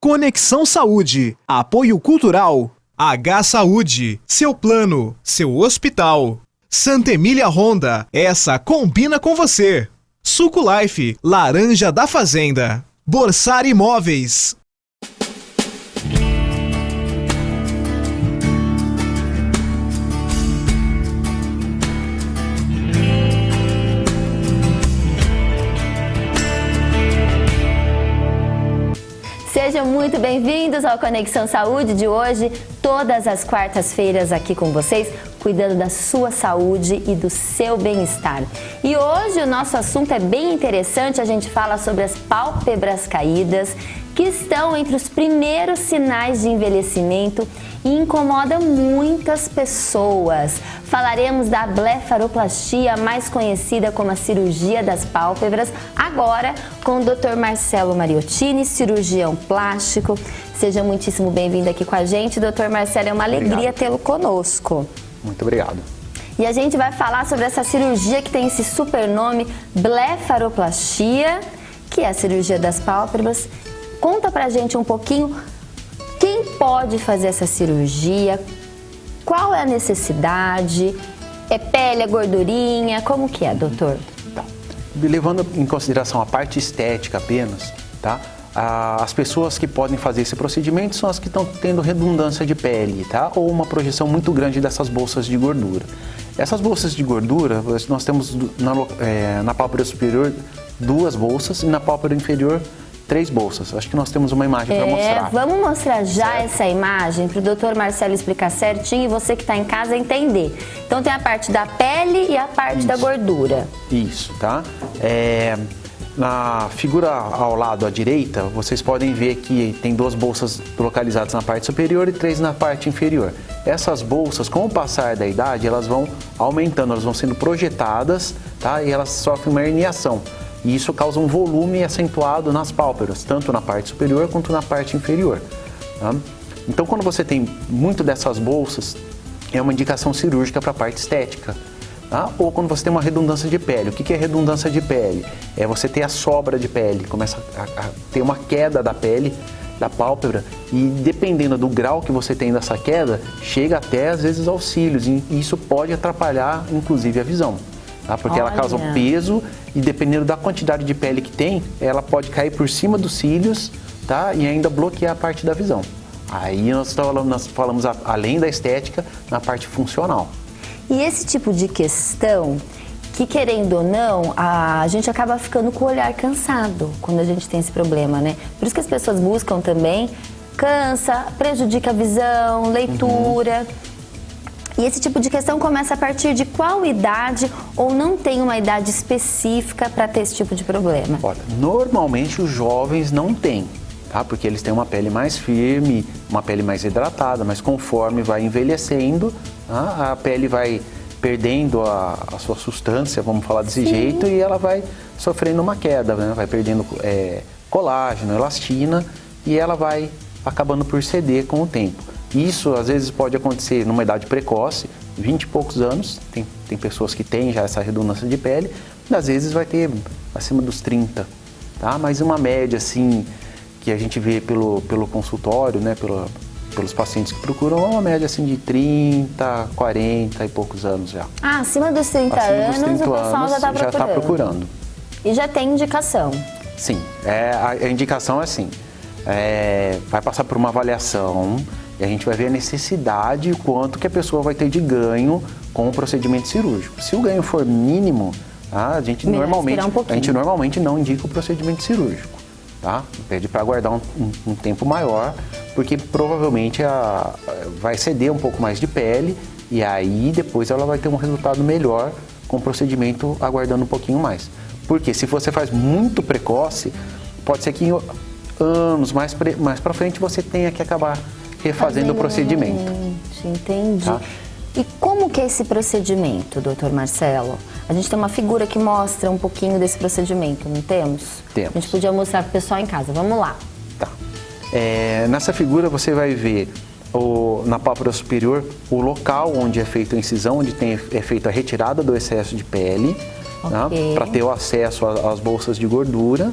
Conexão Saúde. Apoio Cultural. H Saúde. Seu plano. Seu hospital. Santa Emília Honda. Essa combina com você. Suco Life. Laranja da Fazenda. Borsar Imóveis. Sejam muito bem-vindos ao Conexão Saúde de hoje, todas as quartas-feiras aqui com vocês, cuidando da sua saúde e do seu bem-estar. E hoje o nosso assunto é bem interessante, a gente fala sobre as pálpebras caídas, que estão entre os primeiros sinais de envelhecimento e incomoda muitas pessoas. Falaremos da blefaroplastia, mais conhecida como a cirurgia das pálpebras, agora com o Dr. Marcelo Mariottini, cirurgião plástico. Seja muitíssimo bem-vindo aqui com a gente, Dr. Marcelo, é uma alegria tê-lo conosco. Muito obrigado. E a gente vai falar sobre essa cirurgia que tem esse super nome, blefaroplastia, que é a cirurgia das pálpebras. Conta pra gente um pouquinho quem pode fazer essa cirurgia, qual é a necessidade, é pele, é gordurinha, como que é, doutor? Tá. Levando em consideração a parte estética apenas, tá? As pessoas que podem fazer esse procedimento são as que estão tendo redundância de pele, tá? Ou uma projeção muito grande dessas bolsas de gordura. Essas bolsas de gordura, nós temos na pálpebra superior 2 bolsas e na pálpebra inferior 3 bolsas. Acho que nós temos uma imagem para mostrar. Vamos mostrar já essa imagem para o Dr. Marcelo explicar certinho e você que está em casa entender. Então tem a parte da pele e a parte da gordura. Isso, tá? Na figura ao lado à direita, vocês podem ver que tem 2 bolsas localizadas na parte superior e 3 na parte inferior. Essas bolsas, com o passar da idade, elas vão aumentando, elas vão sendo projetadas, tá? E elas sofrem uma herniação. E isso causa um volume acentuado nas pálpebras, tanto na parte superior quanto na parte inferior. Tá? Então, quando você tem muito dessas bolsas, é uma indicação cirúrgica para a parte estética. Tá? Ou quando você tem uma redundância de pele. O que é redundância de pele? É você ter a sobra de pele, começa a ter uma queda da pele, da pálpebra, e dependendo do grau que você tem dessa queda, chega até às vezes aos cílios, e isso pode atrapalhar inclusive a visão. Tá? Porque ela causa peso e dependendo da quantidade de pele que tem, ela pode cair por cima dos cílios, tá? E ainda bloquear a parte da visão. Aí nós falamos além da estética, na parte funcional. E esse tipo de questão, que querendo ou não, a gente acaba ficando com o olhar cansado quando a gente tem esse problema, né? Por isso que as pessoas buscam também, cansa, prejudica a visão, leitura. E esse tipo de questão começa a partir de qual idade ou não tem uma idade específica para ter esse tipo de problema? Olha, normalmente os jovens não têm, tá? Porque eles têm uma pele mais firme, uma pele mais hidratada, mas conforme vai envelhecendo, tá? A pele vai perdendo a sua substância, vamos falar desse jeito, e ela vai sofrendo uma queda, né? Vai perdendo colágeno, elastina, e ela vai acabando por ceder com o tempo. Isso, às vezes, pode acontecer numa idade precoce, 20 e poucos anos, tem pessoas que têm já essa redundância de pele, e às vezes vai ter acima dos 30, tá? Mas uma média, assim, que a gente vê pelo consultório, né, pelos pacientes que procuram, é uma média, assim, de 30, 40 e poucos anos já. Ah, acima dos 30 anos, o pessoal já está procurando. E já tem indicação? Sim, a indicação é assim, vai passar por uma avaliação, e a gente vai ver a necessidade e o quanto que a pessoa vai ter de ganho com o procedimento cirúrgico. Se o ganho for mínimo, tá, a gente normalmente não indica o procedimento cirúrgico. Tá? Pede para aguardar um tempo maior, porque provavelmente vai ceder um pouco mais de pele e aí depois ela vai ter um resultado melhor com o procedimento aguardando um pouquinho mais. Porque se você faz muito precoce, pode ser que em anos mais para frente você tenha que acabar refazendo o procedimento. Entendi. Tá? E como que é esse procedimento, doutor Marcelo? A gente tem uma figura que mostra um pouquinho desse procedimento, não temos? Temos. A gente podia mostrar para o pessoal em casa. Vamos lá. Tá. Nessa figura você vai ver na pálpebra superior o local onde é feita a incisão, onde é feita a retirada do excesso de pele, para ter o acesso às bolsas de gordura.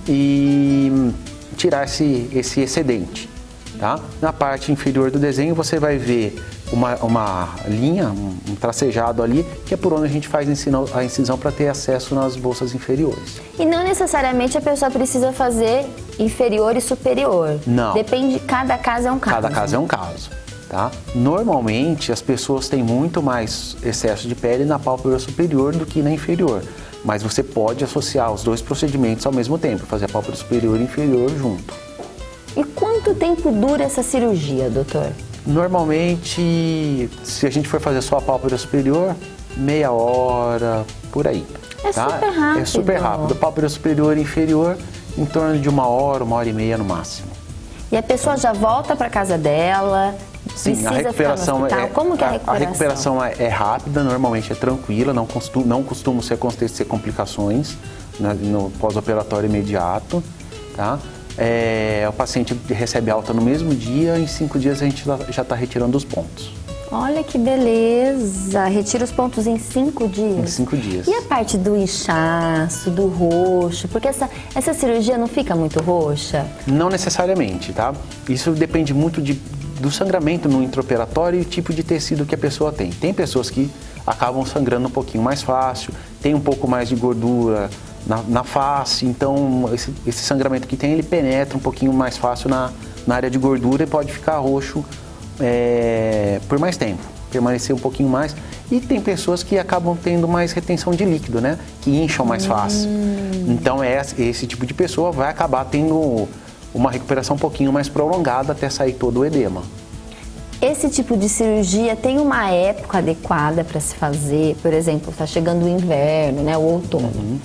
E tirar esse excedente. Tá? Na parte inferior do desenho você vai ver uma linha, um tracejado ali, que é por onde a gente faz a incisão para ter acesso nas bolsas inferiores. E não necessariamente a pessoa precisa fazer inferior e superior. Não. Depende, cada caso é um caso. Cada caso é um caso. Tá? Normalmente as pessoas têm muito mais excesso de pele na pálpebra superior do que na inferior. Mas você pode associar os dois procedimentos ao mesmo tempo, fazer a pálpebra superior e inferior junto. E quanto tempo dura essa cirurgia, doutor? Normalmente, se a gente for fazer só a pálpebra superior, meia hora, por aí. É super rápido. É super rápido. Pálpebra superior e inferior, em torno de uma hora e meia no máximo. E a pessoa já volta para casa dela? Sim, precisa a recuperação ficar no hospital? Como que é a recuperação? A recuperação é rápida, normalmente é tranquila, não costumam acontecer complicações no pós-operatório imediato, tá? O paciente recebe alta no mesmo dia, em 5 dias a gente já está retirando os pontos. Olha que beleza! Retira os pontos em 5 dias? Em 5 dias. E a parte do inchaço, do roxo? Porque essa cirurgia não fica muito roxa? Não necessariamente, tá? Isso depende muito do sangramento no intraoperatório e o tipo de tecido que a pessoa tem. Tem pessoas que acabam sangrando um pouquinho mais fácil, tem um pouco mais de gordura na face, então esse sangramento que tem, ele penetra um pouquinho mais fácil na área de gordura e pode ficar roxo por mais tempo, permanecer um pouquinho mais. E tem pessoas que acabam tendo mais retenção de líquido, né? Que incham mais fácil. Então esse tipo de pessoa vai acabar tendo uma recuperação um pouquinho mais prolongada até sair todo o edema. Esse tipo de cirurgia tem uma época adequada para se fazer? Por exemplo, está chegando o inverno, né? O outono.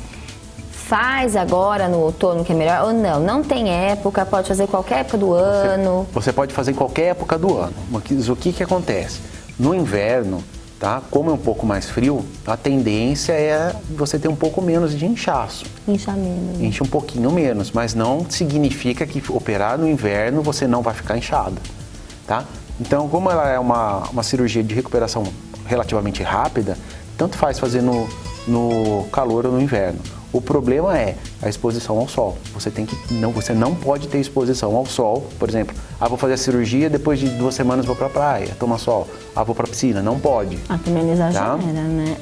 Faz agora no outono que é melhor ou não? Não tem época, pode fazer qualquer época do ano? Você pode fazer em qualquer época do ano. Mas o que acontece? No inverno, tá? Como é um pouco mais frio, a tendência é você ter um pouco menos de inchaço. Incha menos. Incha um pouquinho menos, mas não significa que operar no inverno você não vai ficar inchada, tá? Então, como ela é uma cirurgia de recuperação relativamente rápida, tanto faz fazer no calor ou no inverno. O problema é a exposição ao sol. Você não pode ter exposição ao sol. Por exemplo, vou fazer a cirurgia, depois de 2 semanas vou para a praia, tomar sol. Vou para a piscina. Não pode. Também não exagera, né?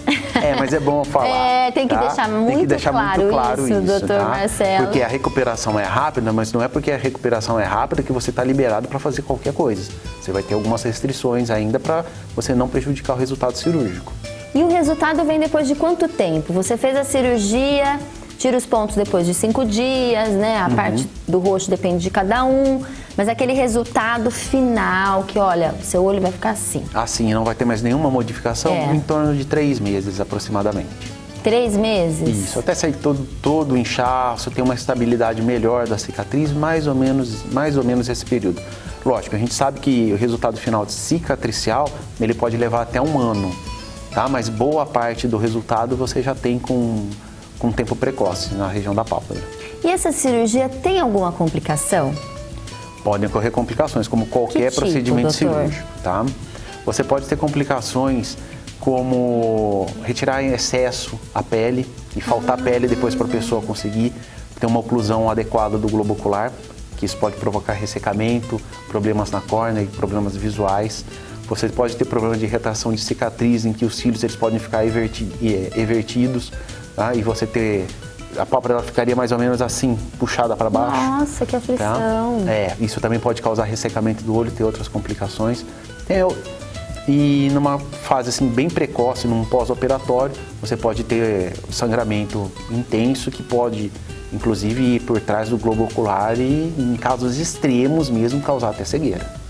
Mas é bom falar. Tem que deixar muito claro isso, doutor Marcelo. Porque a recuperação é rápida, mas não é porque a recuperação é rápida que você está liberado para fazer qualquer coisa. Você vai ter algumas restrições ainda para você não prejudicar o resultado cirúrgico. E o resultado vem depois de quanto tempo? Você fez a cirurgia, tira os pontos depois de 5 dias, né? A parte do roxo depende de cada um, mas aquele resultado final que, olha, seu olho vai ficar assim. Assim, não vai ter mais nenhuma modificação em torno de 3 meses aproximadamente. 3 meses? Isso, até sair todo o inchaço, ter uma estabilidade melhor da cicatriz, mais ou menos esse período. Lógico, a gente sabe que o resultado final cicatricial, ele pode levar até 1 ano. Tá? Mas boa parte do resultado você já tem com tempo precoce na região da pálpebra. E essa cirurgia tem alguma complicação? Podem ocorrer complicações, como qualquer procedimento cirúrgico. Tá? Você pode ter complicações como retirar em excesso a pele e faltar pele depois para a pessoa conseguir ter uma oclusão adequada do globo ocular, que isso pode provocar ressecamento, problemas na córnea e problemas visuais. Você pode ter problemas de retração de cicatriz, em que os cílios eles podem ficar evertidos, tá? E a pálpebra ela ficaria mais ou menos assim, puxada para baixo. Nossa, que aflição! Tá? Isso também pode causar ressecamento do olho e ter outras complicações. E numa fase assim, bem precoce, num pós-operatório, você pode ter sangramento intenso que pode, inclusive, ir por trás do globo ocular e, em casos extremos mesmo, causar até cegueira.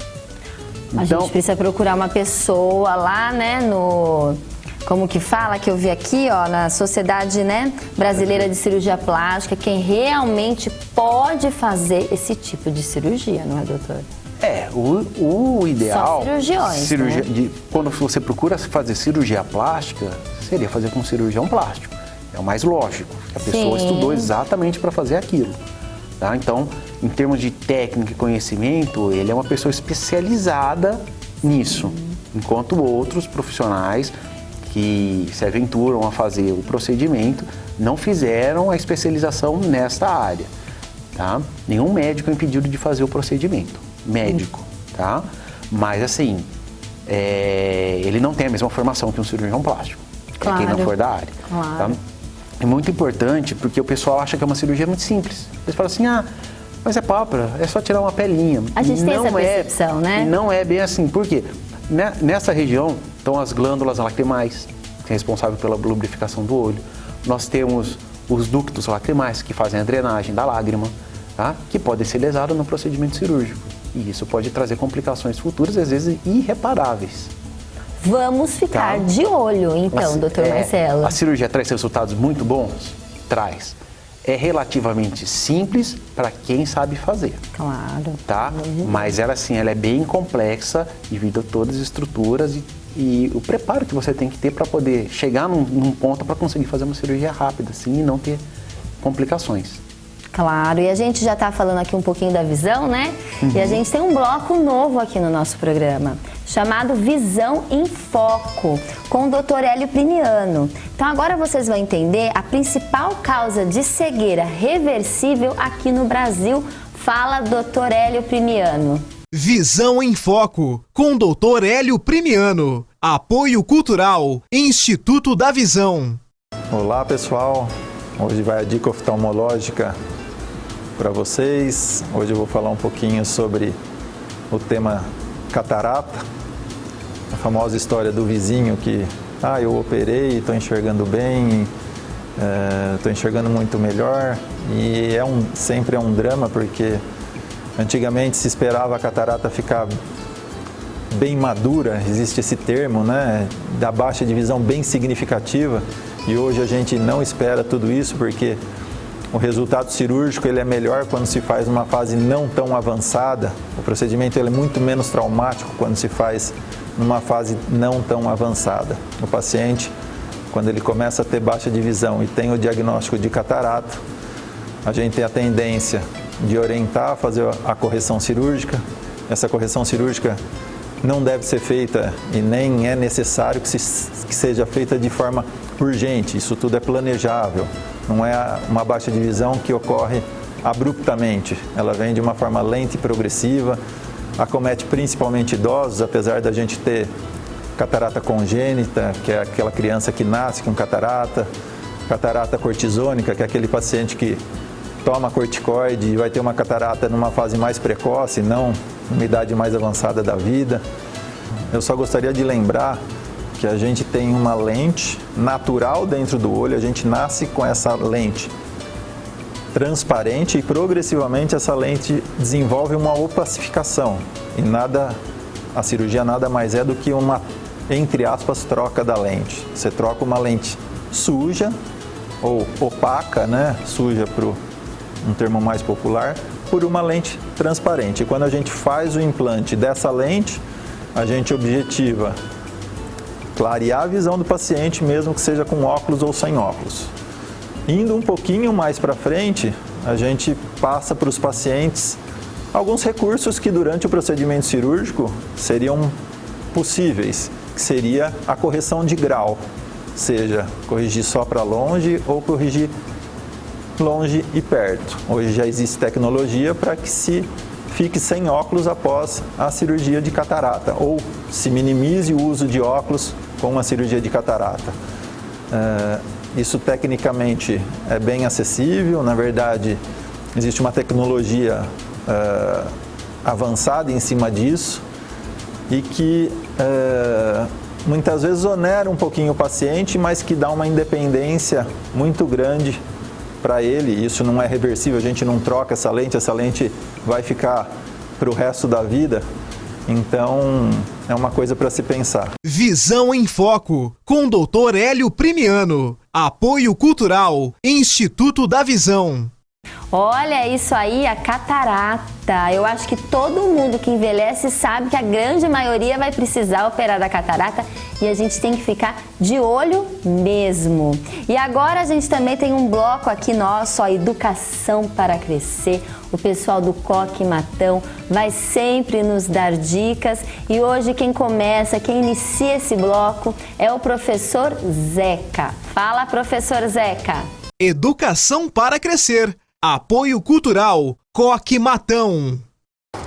A gente precisa procurar uma pessoa lá, né, como que fala, que eu vi aqui, ó, na Sociedade, né, Brasileira de Cirurgia Plástica, quem realmente pode fazer esse tipo de cirurgia, não é, doutor? O ideal... Só cirurgiões, né? Quando você procura fazer cirurgia plástica, seria fazer com um cirurgião plástico. É o mais lógico, a pessoa estudou exatamente para fazer aquilo. Tá? Então, em termos de técnica e conhecimento, ele é uma pessoa especializada nisso, enquanto outros profissionais que se aventuram a fazer o procedimento não fizeram a especialização nesta área. tá? Nenhum médico é impedido de fazer o procedimento, médico, tá? Mas assim, ele não tem a mesma formação que um cirurgião plástico, Claro. quem não for da área. Claro. Tá? É muito importante porque o pessoal acha que é uma cirurgia muito simples. Eles falam assim, mas é pálpebra, é só tirar uma pelinha. A gente tem essa percepção, né? Não é bem assim, por quê? Nessa região estão as glândulas lacrimais, que é responsável pela lubrificação do olho. Nós temos os ductos lacrimais, que fazem a drenagem da lágrima, tá? Que podem ser lesados no procedimento cirúrgico. E isso pode trazer complicações futuras, às vezes irreparáveis. Vamos ficar de olho, então, doutor Marcelo. A cirurgia traz resultados muito bons? Traz. É relativamente simples para quem sabe fazer. Claro. Tá? Mas ela, assim, ela é bem complexa devido a todas as estruturas e o preparo que você tem que ter para poder chegar num ponto para conseguir fazer uma cirurgia rápida, assim, e não ter complicações. Claro, e a gente já está falando aqui um pouquinho da visão, né? E a gente tem um bloco novo aqui no nosso programa, chamado Visão em Foco, com o Dr. Hélio Primiano. Então agora vocês vão entender a principal causa de cegueira reversível aqui no Brasil. Fala, Dr. Hélio Primiano. Visão em Foco, com Dr. Hélio Primiano. Apoio Cultural, Instituto da Visão. Olá, pessoal. Hoje vai a dica oftalmológica para vocês. Hoje eu vou falar um pouquinho sobre o tema catarata, a famosa história do vizinho que eu operei, estou enxergando bem, estou enxergando muito melhor, e sempre é um drama, porque antigamente se esperava a catarata ficar bem madura, existe esse termo, né, da baixa de visão bem significativa, e hoje a gente não espera tudo isso, porque o resultado cirúrgico ele é melhor quando se faz numa fase não tão avançada. O procedimento ele é muito menos traumático quando se faz numa fase não tão avançada. O paciente, quando ele começa a ter baixa de visão e tem o diagnóstico de catarata, a gente tem a tendência de orientar a fazer a correção cirúrgica. Essa correção cirúrgica não deve ser feita e nem é necessário que seja feita de forma urgente. Isso tudo é planejável. Não é uma baixa de visão que ocorre abruptamente. Ela vem de uma forma lenta e progressiva, acomete principalmente idosos, apesar da gente ter catarata congênita, que é aquela criança que nasce com catarata cortisônica, que é aquele paciente que toma corticoide e vai ter uma catarata numa fase mais precoce, não numa idade mais avançada da vida. Eu só gostaria de lembrar que a gente tem uma lente natural dentro do olho, a gente nasce com essa lente transparente e progressivamente essa lente desenvolve uma opacificação. E a cirurgia nada mais é do que uma, entre aspas, troca da lente. Você troca uma lente suja ou opaca, né? Suja para um termo mais popular, por uma lente transparente. E quando a gente faz o implante dessa lente, a gente objetiva clarear a visão do paciente, mesmo que seja com óculos ou sem óculos. Indo um pouquinho mais para frente, a gente passa para os pacientes alguns recursos que durante o procedimento cirúrgico seriam possíveis, que seria a correção de grau, seja corrigir só para longe ou corrigir longe e perto. Hoje já existe tecnologia para que se fique sem óculos após a cirurgia de catarata, ou se minimize o uso de óculos com a cirurgia de catarata. Isso tecnicamente é bem acessível, na verdade existe uma tecnologia avançada em cima disso e que muitas vezes onera um pouquinho o paciente, mas que dá uma independência muito grande para ele. Isso não é reversível, a gente não troca essa lente vai ficar para o resto da vida. Então, é uma coisa para se pensar. Visão em Foco, com Dr. Hélio Primiano. Apoio Cultural, Instituto da Visão. Olha isso aí, a catarata. Eu acho que todo mundo que envelhece sabe que a grande maioria vai precisar operar da catarata e a gente tem que ficar de olho mesmo. E agora a gente também tem um bloco aqui nosso, a Educação para Crescer. O pessoal do Coque Matão vai sempre nos dar dicas e hoje quem inicia esse bloco é o professor Zeca. Fala, professor Zeca. Educação para Crescer. Apoio Cultural Coque Matão.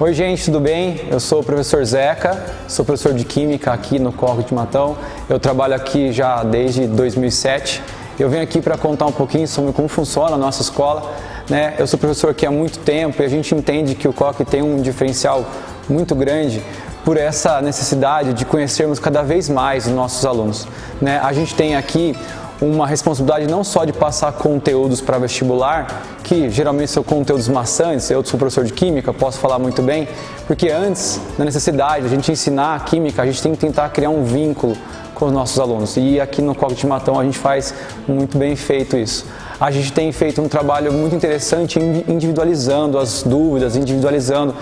Oi gente, tudo bem? Eu sou o professor Zeca, sou professor de Química aqui no Coque de Matão. Eu trabalho aqui já desde 2007. Eu venho aqui para contar um pouquinho sobre como funciona a nossa escola, né? Eu sou professor aqui há muito tempo e a gente entende que o Coque tem um diferencial muito grande por essa necessidade de conhecermos cada vez mais os nossos alunos, né? A gente tem aqui uma responsabilidade não só de passar conteúdos para vestibular, que geralmente são conteúdos maçantes. Eu sou professor de Química, posso falar muito bem, porque antes da necessidade de a gente ensinar a Química, a gente tem que tentar criar um vínculo com os nossos alunos. E aqui no Coque de Matão a gente faz muito bem feito isso. A gente tem feito um trabalho muito interessante individualizando as dúvidas, individualizando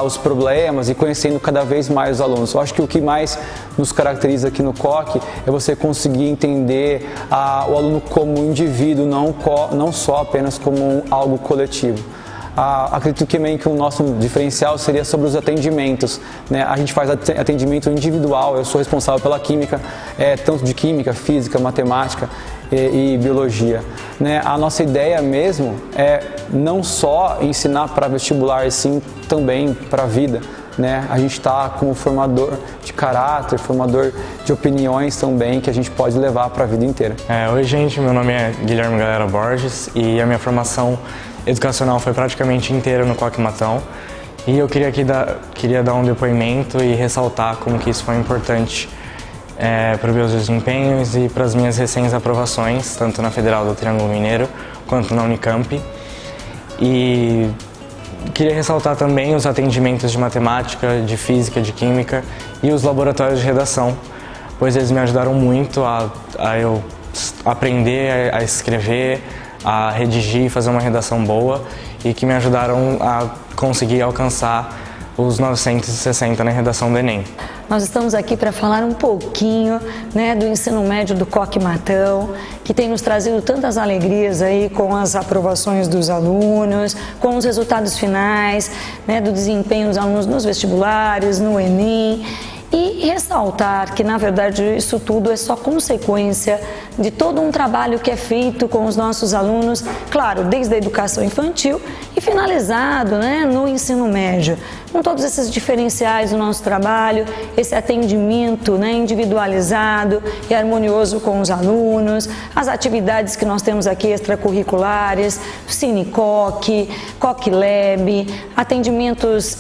os problemas e conhecendo cada vez mais os alunos. Eu acho que o que mais nos caracteriza aqui no Coque é você conseguir entender o aluno como um indivíduo, não só apenas como algo coletivo. Acredito que o nosso diferencial seria sobre os atendimentos, né? A gente faz atendimento individual, eu sou responsável pela Química, tanto de Química, Física, Matemática e Biologia, né? A nossa ideia mesmo é não só ensinar para vestibular, e sim também para a vida, né? A gente está como formador de caráter, formador de opiniões também, que a gente pode levar para a vida inteira. Oi gente, meu nome é Guilherme Galera Borges e a minha formação educacional foi praticamente inteira no Coque Matão, e eu queria dar um depoimento e ressaltar como que isso foi importante para os meus desempenhos e para as minhas recém-aprovações, tanto na Federal do Triângulo Mineiro quanto na Unicamp. E queria ressaltar também os atendimentos de matemática, de física, de química e os laboratórios de redação, pois eles me ajudaram muito a eu aprender a escrever, a redigir e fazer uma redação boa, e que me ajudaram a conseguir alcançar os 960 na redação do Enem. Nós estamos aqui para falar um pouquinho, né, do ensino médio do Coque Matão, que tem nos trazido tantas alegrias aí com as aprovações dos alunos, com os resultados finais, né, do desempenho dos alunos nos vestibulares, no Enem. E ressaltar que, na verdade, isso tudo é só consequência de todo um trabalho que é feito com os nossos alunos, claro, desde a educação infantil e finalizado, né, no ensino médio. Com todos esses diferenciais do nosso trabalho, esse atendimento, né, individualizado e harmonioso com os alunos, as atividades que nós temos aqui extracurriculares, Cinecoque, Coque Lab, atendimentos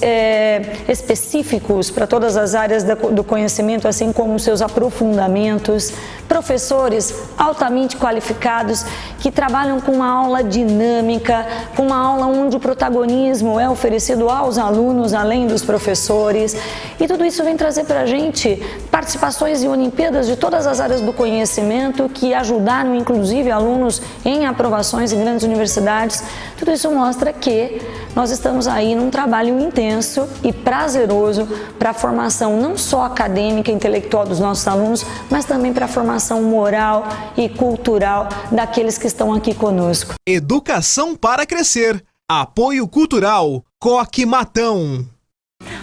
específicos para todas as áreas do conhecimento, assim como seus aprofundamentos, professores altamente qualificados que trabalham com uma aula dinâmica, com uma aula onde o protagonismo é oferecido aos alunos, além dos professores, e tudo isso vem trazer para a gente participações em Olimpíadas de todas as áreas do conhecimento que ajudaram inclusive alunos em aprovações em grandes universidades. Tudo isso mostra que nós estamos aí num trabalho intenso e prazeroso para a formação não só acadêmica e intelectual dos nossos alunos, mas também para a formação moral e cultural daqueles que estão aqui conosco. Educação para crescer. Apoio Cultural Coque Matão.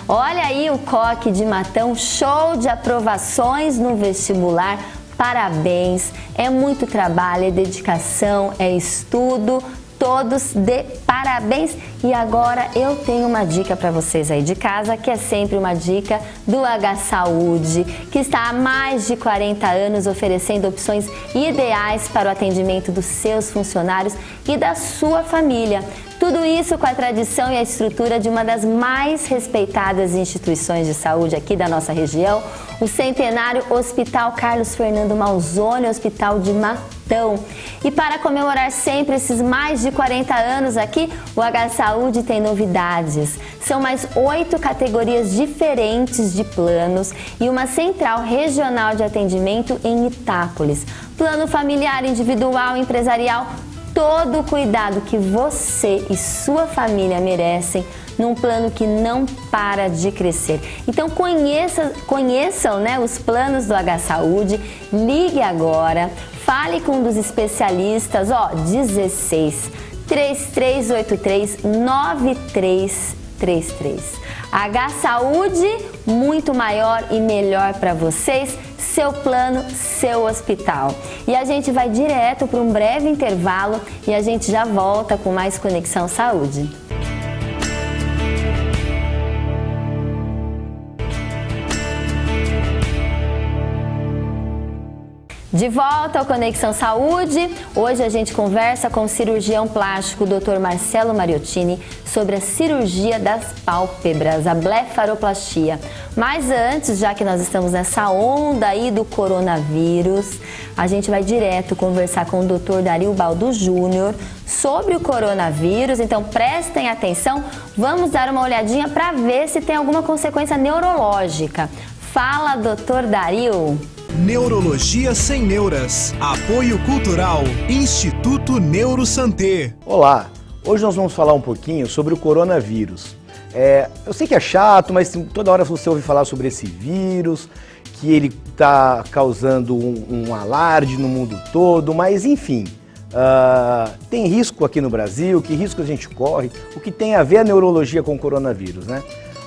Olha aí o Coque de Matão, show de aprovações no vestibular. Parabéns, é muito trabalho, é dedicação, é estudo, todos de parabéns. E agora eu tenho uma dica para vocês aí de casa, que é sempre uma dica do H Saúde, que está há mais de 40 anos oferecendo opções ideais para o atendimento dos seus funcionários e da sua família. Tudo isso com a tradição e a estrutura de uma das mais respeitadas instituições de saúde aqui da nossa região, o centenário Hospital Carlos Fernando Malzone, Hospital de Matão. E para comemorar sempre esses mais de 40 anos aqui, o H Saúde tem novidades. São mais 8 categorias diferentes de planos e uma central regional de atendimento em Itápolis. Plano familiar, individual, empresarial, todo o cuidado que você e sua família merecem num plano que não para de crescer. Então conheçam, né, os planos do H Saúde, ligue agora, fale com um dos especialistas, 16 3383 9333. H Saúde, muito maior e melhor para vocês seu plano, seu hospital. E a gente vai direto para um breve intervalo e a gente já volta com mais Conexão Saúde. De volta ao Conexão Saúde, hoje a gente conversa com o cirurgião plástico Dr. Marcelo Mariottini sobre a cirurgia das pálpebras, a blefaroplastia. Mas antes, já que nós estamos nessa onda aí do coronavírus, a gente vai direto conversar com o Dr. Dario Baldo Júnior sobre o coronavírus. Então prestem atenção, vamos dar uma olhadinha para ver se tem alguma consequência neurológica. Fala, Dr. Dario! Neurologia sem neuras. Apoio Cultural. Instituto Neurosanté. Olá, hoje nós vamos falar um pouquinho sobre o coronavírus. Eu sei que é chato, mas toda hora você ouve falar sobre esse vírus, que ele está causando um alarde no mundo todo, mas enfim, tem risco aqui no Brasil, que risco a gente corre, o que tem a ver a neurologia com o coronavírus, né?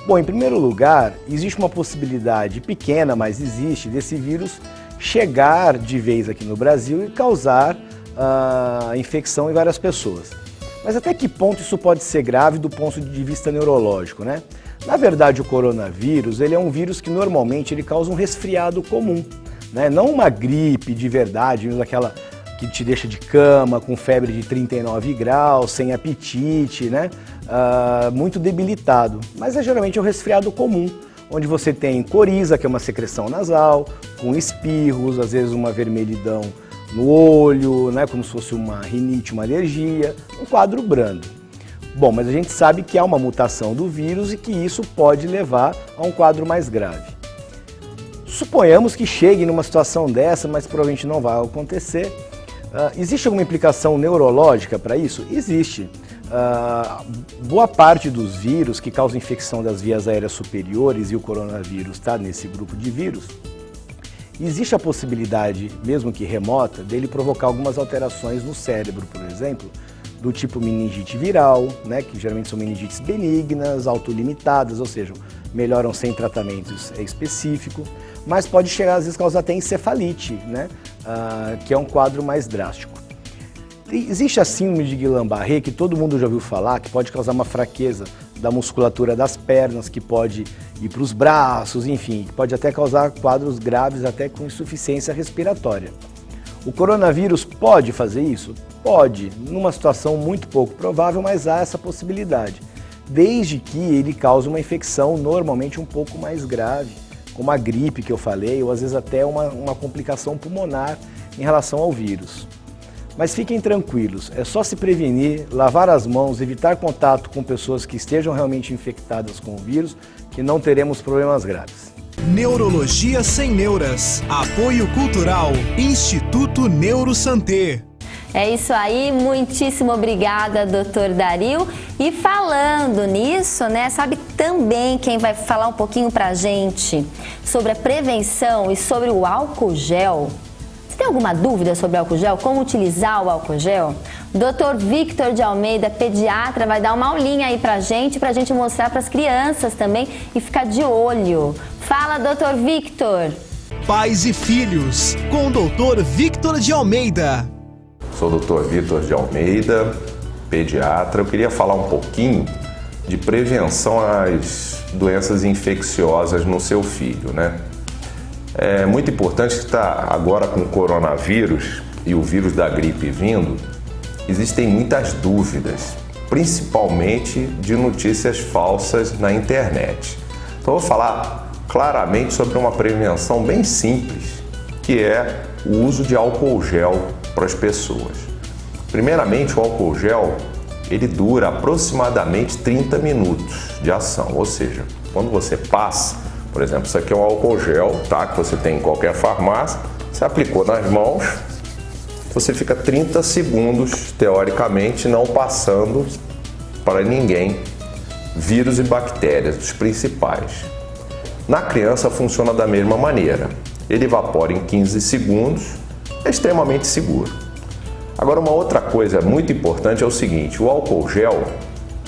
Bom, em primeiro lugar, existe uma possibilidade pequena, mas existe, desse vírus chegar de vez aqui no Brasil e causar infecção em várias pessoas. Mas até que ponto isso pode ser grave do ponto de vista neurológico, né? Na verdade, o coronavírus, ele é um vírus que normalmente ele causa um resfriado comum, né? Não uma gripe de verdade, aquela que te deixa de cama, com febre de 39 graus, sem apetite, né? Muito debilitado. Mas geralmente é um resfriado comum, onde você tem coriza, que é uma secreção nasal, com espirros, às vezes uma vermelhidão no olho, né? Como se fosse uma rinite, uma alergia, um quadro brando. Bom, mas a gente sabe que há uma mutação do vírus e que isso pode levar a um quadro mais grave. Suponhamos que chegue numa situação dessa, mas provavelmente não vai acontecer. Existe alguma implicação neurológica para isso? Existe. Boa parte dos vírus que causam infecção das vias aéreas superiores, e o coronavírus está nesse grupo de vírus, existe a possibilidade, mesmo que remota, dele provocar algumas alterações no cérebro, por exemplo, do tipo meningite viral, né, que geralmente são meningites benignas, autolimitadas, ou seja, melhoram sem tratamento específico, mas pode chegar às vezes causar até encefalite, né, que é um quadro mais drástico. Existe a síndrome de Guillain-Barré, que todo mundo já ouviu falar, que pode causar uma fraqueza da musculatura das pernas, que pode ir para os braços, enfim, que pode até causar quadros graves, até com insuficiência respiratória. O coronavírus pode fazer isso? Pode, numa situação muito pouco provável, mas há essa possibilidade, desde que ele cause uma infecção normalmente um pouco mais grave, como a gripe que eu falei, ou às vezes até uma complicação pulmonar em relação ao vírus. Mas fiquem tranquilos, é só se prevenir, lavar as mãos, evitar contato com pessoas que estejam realmente infectadas com o vírus, que não teremos problemas graves. Neurologia sem neuras. Apoio Cultural. Instituto Neurosanté. É isso aí, muitíssimo obrigada, Dr. Dario. E falando nisso, né, sabe também quem vai falar um pouquinho pra gente sobre a prevenção e sobre o álcool gel? Você tem alguma dúvida sobre álcool gel? Como utilizar o álcool gel? Dr. Victor de Almeida, pediatra, vai dar uma aulinha aí pra gente mostrar pras crianças também e ficar de olho. Fala, Dr. Victor! Pais e filhos, com o Dr. Victor de Almeida. Sou o Dr. Victor de Almeida, pediatra. Eu queria falar um pouquinho de prevenção às doenças infecciosas no seu filho, né? É muito importante que está agora com o coronavírus e o vírus da gripe vindo, existem muitas dúvidas, principalmente de notícias falsas na internet. Então eu vou falar claramente sobre uma prevenção bem simples, que é o uso de álcool gel para as pessoas. Primeiramente, o álcool gel, ele dura aproximadamente 30 minutos de ação, ou seja, quando você passa, por exemplo, isso aqui é um álcool gel, tá, que você tem em qualquer farmácia, você aplicou nas mãos, você fica 30 segundos, teoricamente, não passando para ninguém vírus e bactérias, os principais. Na criança funciona da mesma maneira, ele evapora em 15 segundos, é extremamente seguro. Agora, uma outra coisa muito importante é o seguinte, o álcool gel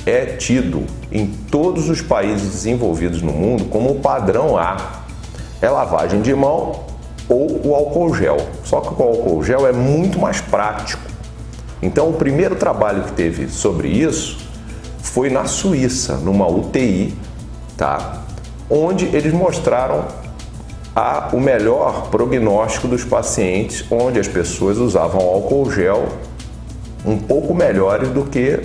é tido em todos os países desenvolvidos no mundo como o padrão A. É lavagem de mão ou o álcool gel. Só que o álcool gel é muito mais prático. Então, o primeiro trabalho que teve sobre isso foi na Suíça, numa UTI, tá? Onde eles mostraram o melhor prognóstico dos pacientes, onde as pessoas usavam álcool gel um pouco melhores do que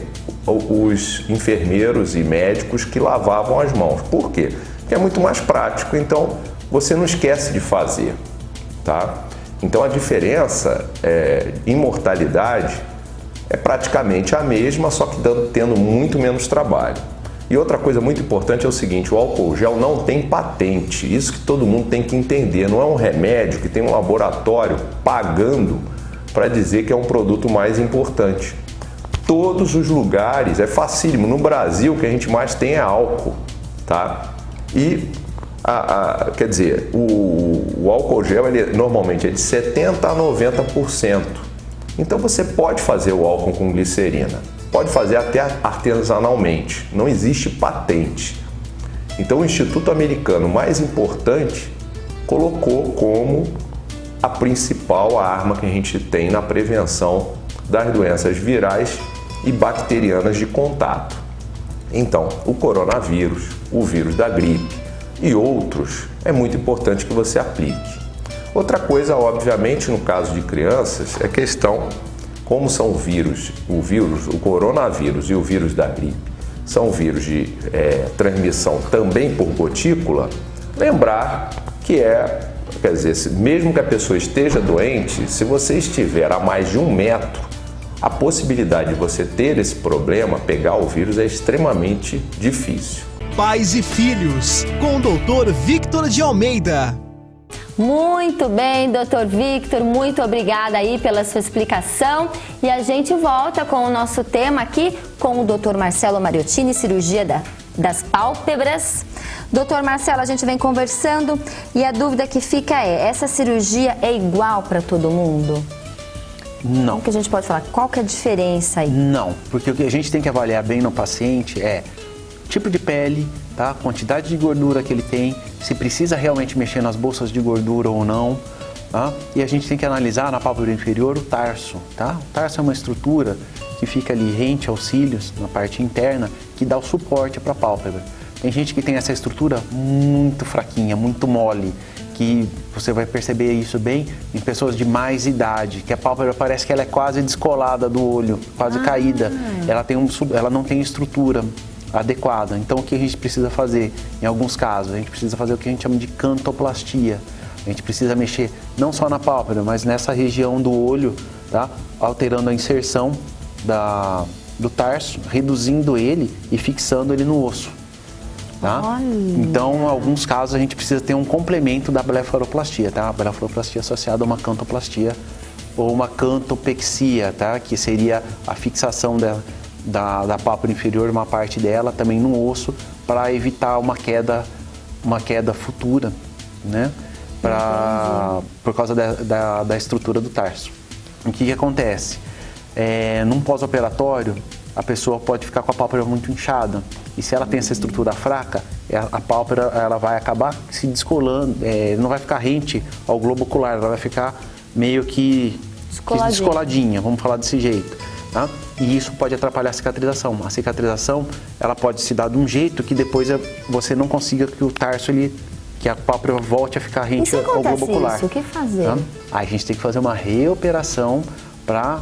os enfermeiros e médicos que lavavam as mãos. Por quê? Porque é muito mais prático, então você não esquece de fazer, tá? Então a diferença em mortalidade é praticamente a mesma, só que tendo muito menos trabalho. E outra coisa muito importante é o seguinte, o álcool gel não tem patente, isso que todo mundo tem que entender, não é um remédio que tem um laboratório pagando para dizer que é um produto mais importante. Todos os lugares, é facílimo, no Brasil o que a gente mais tem é álcool, tá? E, quer dizer, o álcool gel ele, normalmente é de 70% a 90%. Então você pode fazer o álcool com glicerina, pode fazer até artesanalmente, não existe patente. Então o Instituto Americano mais importante colocou como a principal arma que a gente tem na prevenção das doenças virais e bacterianas de contato. Então, o coronavírus, o vírus da gripe e outros, é muito importante que você aplique. Outra coisa, obviamente, no caso de crianças, é a questão, como são o coronavírus e o vírus da gripe, são vírus de transmissão também por gotícula, lembrar que quer dizer, mesmo que a pessoa esteja doente, se você estiver a mais de 1 metro, a possibilidade de você ter esse problema, pegar o vírus, é extremamente difícil. Pais e Filhos, com o Dr. Victor de Almeida. Muito bem, doutor Victor, muito obrigada aí pela sua explicação. E a gente volta com o nosso tema aqui com o doutor Marcelo Mariottini, cirurgia das pálpebras. Doutor Marcelo, a gente vem conversando e a dúvida que fica essa cirurgia é igual para todo mundo? Não. O que a gente pode falar? Qual que é a diferença aí? Não, porque o que a gente tem que avaliar bem no paciente é tipo de pele, tá? Quantidade de gordura que ele tem, se precisa realmente mexer nas bolsas de gordura ou não, tá? E a gente tem que analisar na pálpebra inferior o tarso, tá? O tarso é uma estrutura que fica ali rente aos cílios, na parte interna, que dá o suporte para a pálpebra. Tem gente que tem essa estrutura muito fraquinha, muito mole, que você vai perceber isso bem em pessoas de mais idade, que a pálpebra parece que ela é quase descolada do olho, quase caída, ela não tem estrutura adequada. Então o que a gente precisa fazer? Em alguns casos, a gente precisa fazer o que a gente chama de cantoplastia. A gente precisa mexer não só na pálpebra, mas nessa região do olho, tá? Alterando a inserção do tarso, reduzindo ele e fixando ele no osso. Tá? Então, em alguns casos, a gente precisa ter um complemento da blefaroplastia, tá? A blefaroplastia associada a uma cantoplastia ou uma cantopexia, tá? Que seria a fixação da pálpebra inferior, uma parte dela também no osso, para evitar uma queda futura, né? Por causa da estrutura do tarso. O que acontece? Num pós-operatório, a pessoa pode ficar com a pálpebra muito inchada. E se ela tem essa estrutura fraca, a pálpebra ela vai acabar se descolando, não vai ficar rente ao globo ocular, ela vai ficar meio que descoladinha, vamos falar desse jeito. Tá? E isso pode atrapalhar a cicatrização. A cicatrização ela pode se dar de um jeito que depois você não consiga que o tarso, que a pálpebra volte a ficar rente ao globo ocular. Isso, o que fazer? Tá? Aí a gente tem que fazer uma reoperação para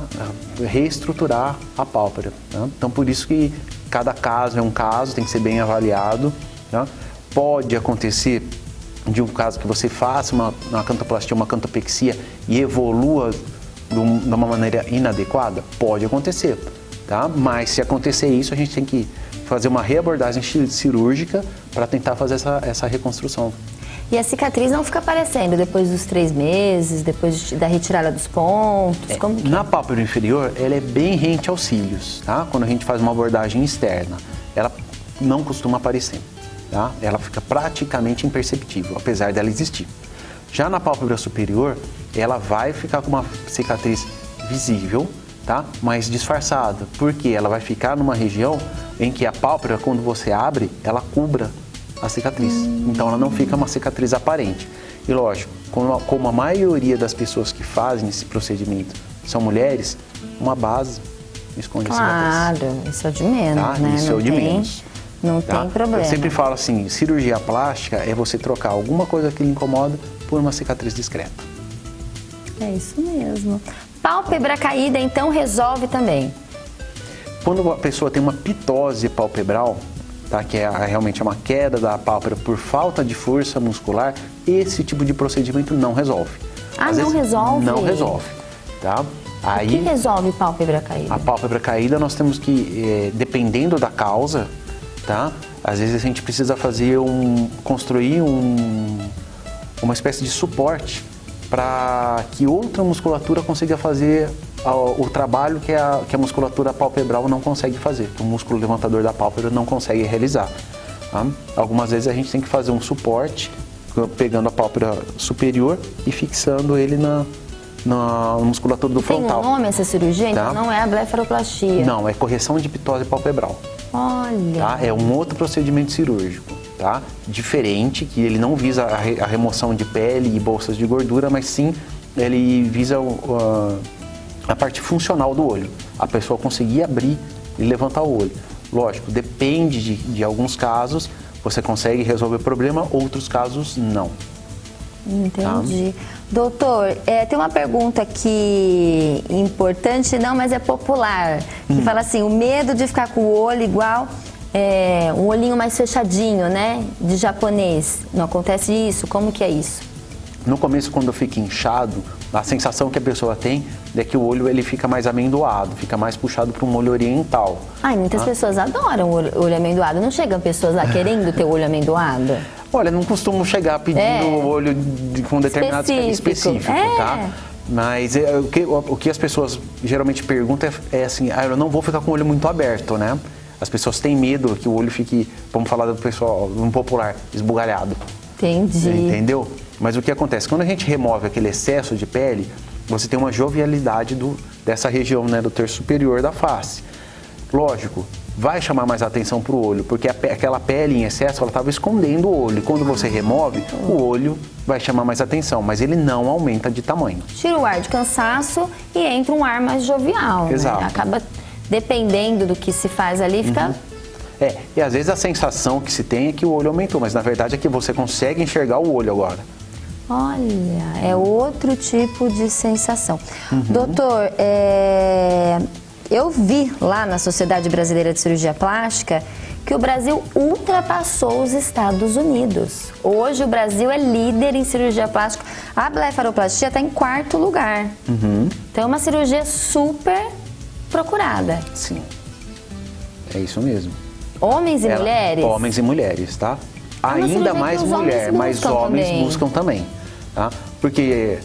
reestruturar a pálpebra. Tá? Então, por isso que cada caso é um caso, tem que ser bem avaliado. Tá? Pode acontecer de um caso que você faça uma cantoplastia, uma cantopexia e evolua de uma maneira inadequada? Pode acontecer, tá? Mas se acontecer isso, a gente tem que fazer uma reabordagem cirúrgica para tentar fazer essa reconstrução. E a cicatriz não fica aparecendo depois dos 3 meses, depois da retirada dos pontos? Como que na pálpebra inferior, ela é bem rente aos cílios, tá? Quando a gente faz uma abordagem externa, ela não costuma aparecer, tá? Ela fica praticamente imperceptível, apesar dela existir. Já na pálpebra superior, ela vai ficar com uma cicatriz visível, tá? Mas disfarçada, porque ela vai ficar numa região em que a pálpebra, quando você abre, ela cubra a cicatriz. Então ela não fica uma cicatriz aparente. E lógico, como a maioria das pessoas que fazem esse procedimento são mulheres, uma base esconde a cicatriz. Claro, isso é o de menos, Tá? né? Isso é o de menos. Não Tá? tem problema. Eu sempre falo assim, cirurgia plástica é você trocar alguma coisa que lhe incomoda por uma cicatriz discreta. É isso mesmo. Pálpebra caída, então, resolve também. Quando a pessoa tem uma pitose palpebral, tá? Que é realmente uma queda da pálpebra por falta de força muscular, esse tipo de procedimento não resolve. Ah, Às não vezes, resolve? Não resolve, tá? O que resolve pálpebra caída? A pálpebra caída nós temos que, dependendo da causa, tá? Às vezes a gente precisa construir uma espécie de suporte para que outra musculatura consiga fazer o trabalho que a musculatura palpebral não consegue fazer, que o músculo levantador da pálpebra não consegue realizar. Tá? Algumas vezes a gente tem que fazer um suporte, pegando a pálpebra superior e fixando ele na musculatura do frontal. Tem um nome essa cirurgia? Então Tá? não é a blefaroplastia. Não, é correção de pitose palpebral. Olha. Tá? É um outro procedimento cirúrgico, tá? Diferente, que ele não visa a remoção de pele e bolsas de gordura, mas sim ele visa a parte funcional do olho. A pessoa conseguir abrir e levantar o olho. Lógico, depende de alguns casos, você consegue resolver o problema, outros casos não. Entendi. Doutor, tem uma pergunta aqui importante, não, mas é popular, que fala assim, o medo de ficar com o olho igual, um olhinho mais fechadinho, né, de japonês. Não acontece isso? Como que é isso? No começo, quando fica inchado, a sensação que a pessoa tem é que o olho ele fica mais amendoado, fica mais puxado para um olho oriental. Ai, muitas pessoas adoram o olho amendoado. Não chegam pessoas lá querendo ter o olho amendoado? Olha, não costumo chegar pedindo o olho com determinado específico, tá? Mas o que as pessoas geralmente perguntam é assim, eu não vou ficar com o olho muito aberto, né? As pessoas têm medo que o olho fique, vamos falar do pessoal, no popular, esbugalhado. Entendi. Entendeu? Mas o que acontece? Quando a gente remove aquele excesso de pele, você tem uma jovialidade dessa região, né, do terço superior da face. Lógico, vai chamar mais atenção para o olho, porque aquela pele em excesso, ela estava escondendo o olho. Quando você remove, o olho vai chamar mais atenção, mas ele não aumenta de tamanho. Tira o ar de cansaço e entra um ar mais jovial. Exato. Né? Acaba, dependendo do que se faz ali, fica... E às vezes a sensação que se tem é que o olho aumentou, mas na verdade é que você consegue enxergar o olho agora. Olha, é outro tipo de sensação. Doutor, eu vi lá na Sociedade Brasileira de Cirurgia Plástica que o Brasil ultrapassou os Estados Unidos. Hoje o Brasil é líder em cirurgia plástica. A blefaroplastia está em 4º lugar. Então é uma cirurgia super procurada. Sim, é isso mesmo. Homens e mulheres? Homens e mulheres, tá? Ainda mais mulher, mas homens buscam também, tá? Porque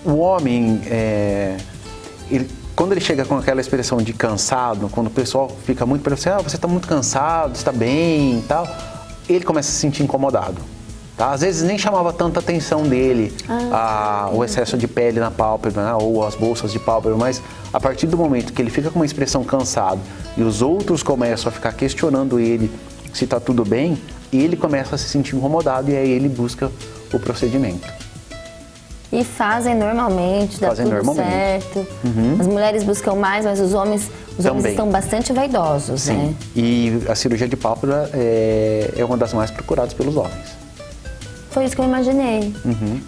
o homem, quando ele chega com aquela expressão de cansado, quando o pessoal fica muito perguntando, você está muito cansado, está bem e tal, ele começa a se sentir incomodado, tá? Às vezes nem chamava tanta atenção dele o excesso de pele na pálpebra, né? Ou as bolsas de pálpebra, mas a partir do momento que ele fica com uma expressão cansado e os outros começam a ficar questionando ele se está tudo bem, ele começa a se sentir incomodado e aí ele busca o procedimento. E fazem normalmente, dá tudo certo. As mulheres buscam mais, mas os homens estão bastante vaidosos, Sim. né? E a cirurgia de pálpebra é uma das mais procuradas pelos homens. Foi isso que eu imaginei.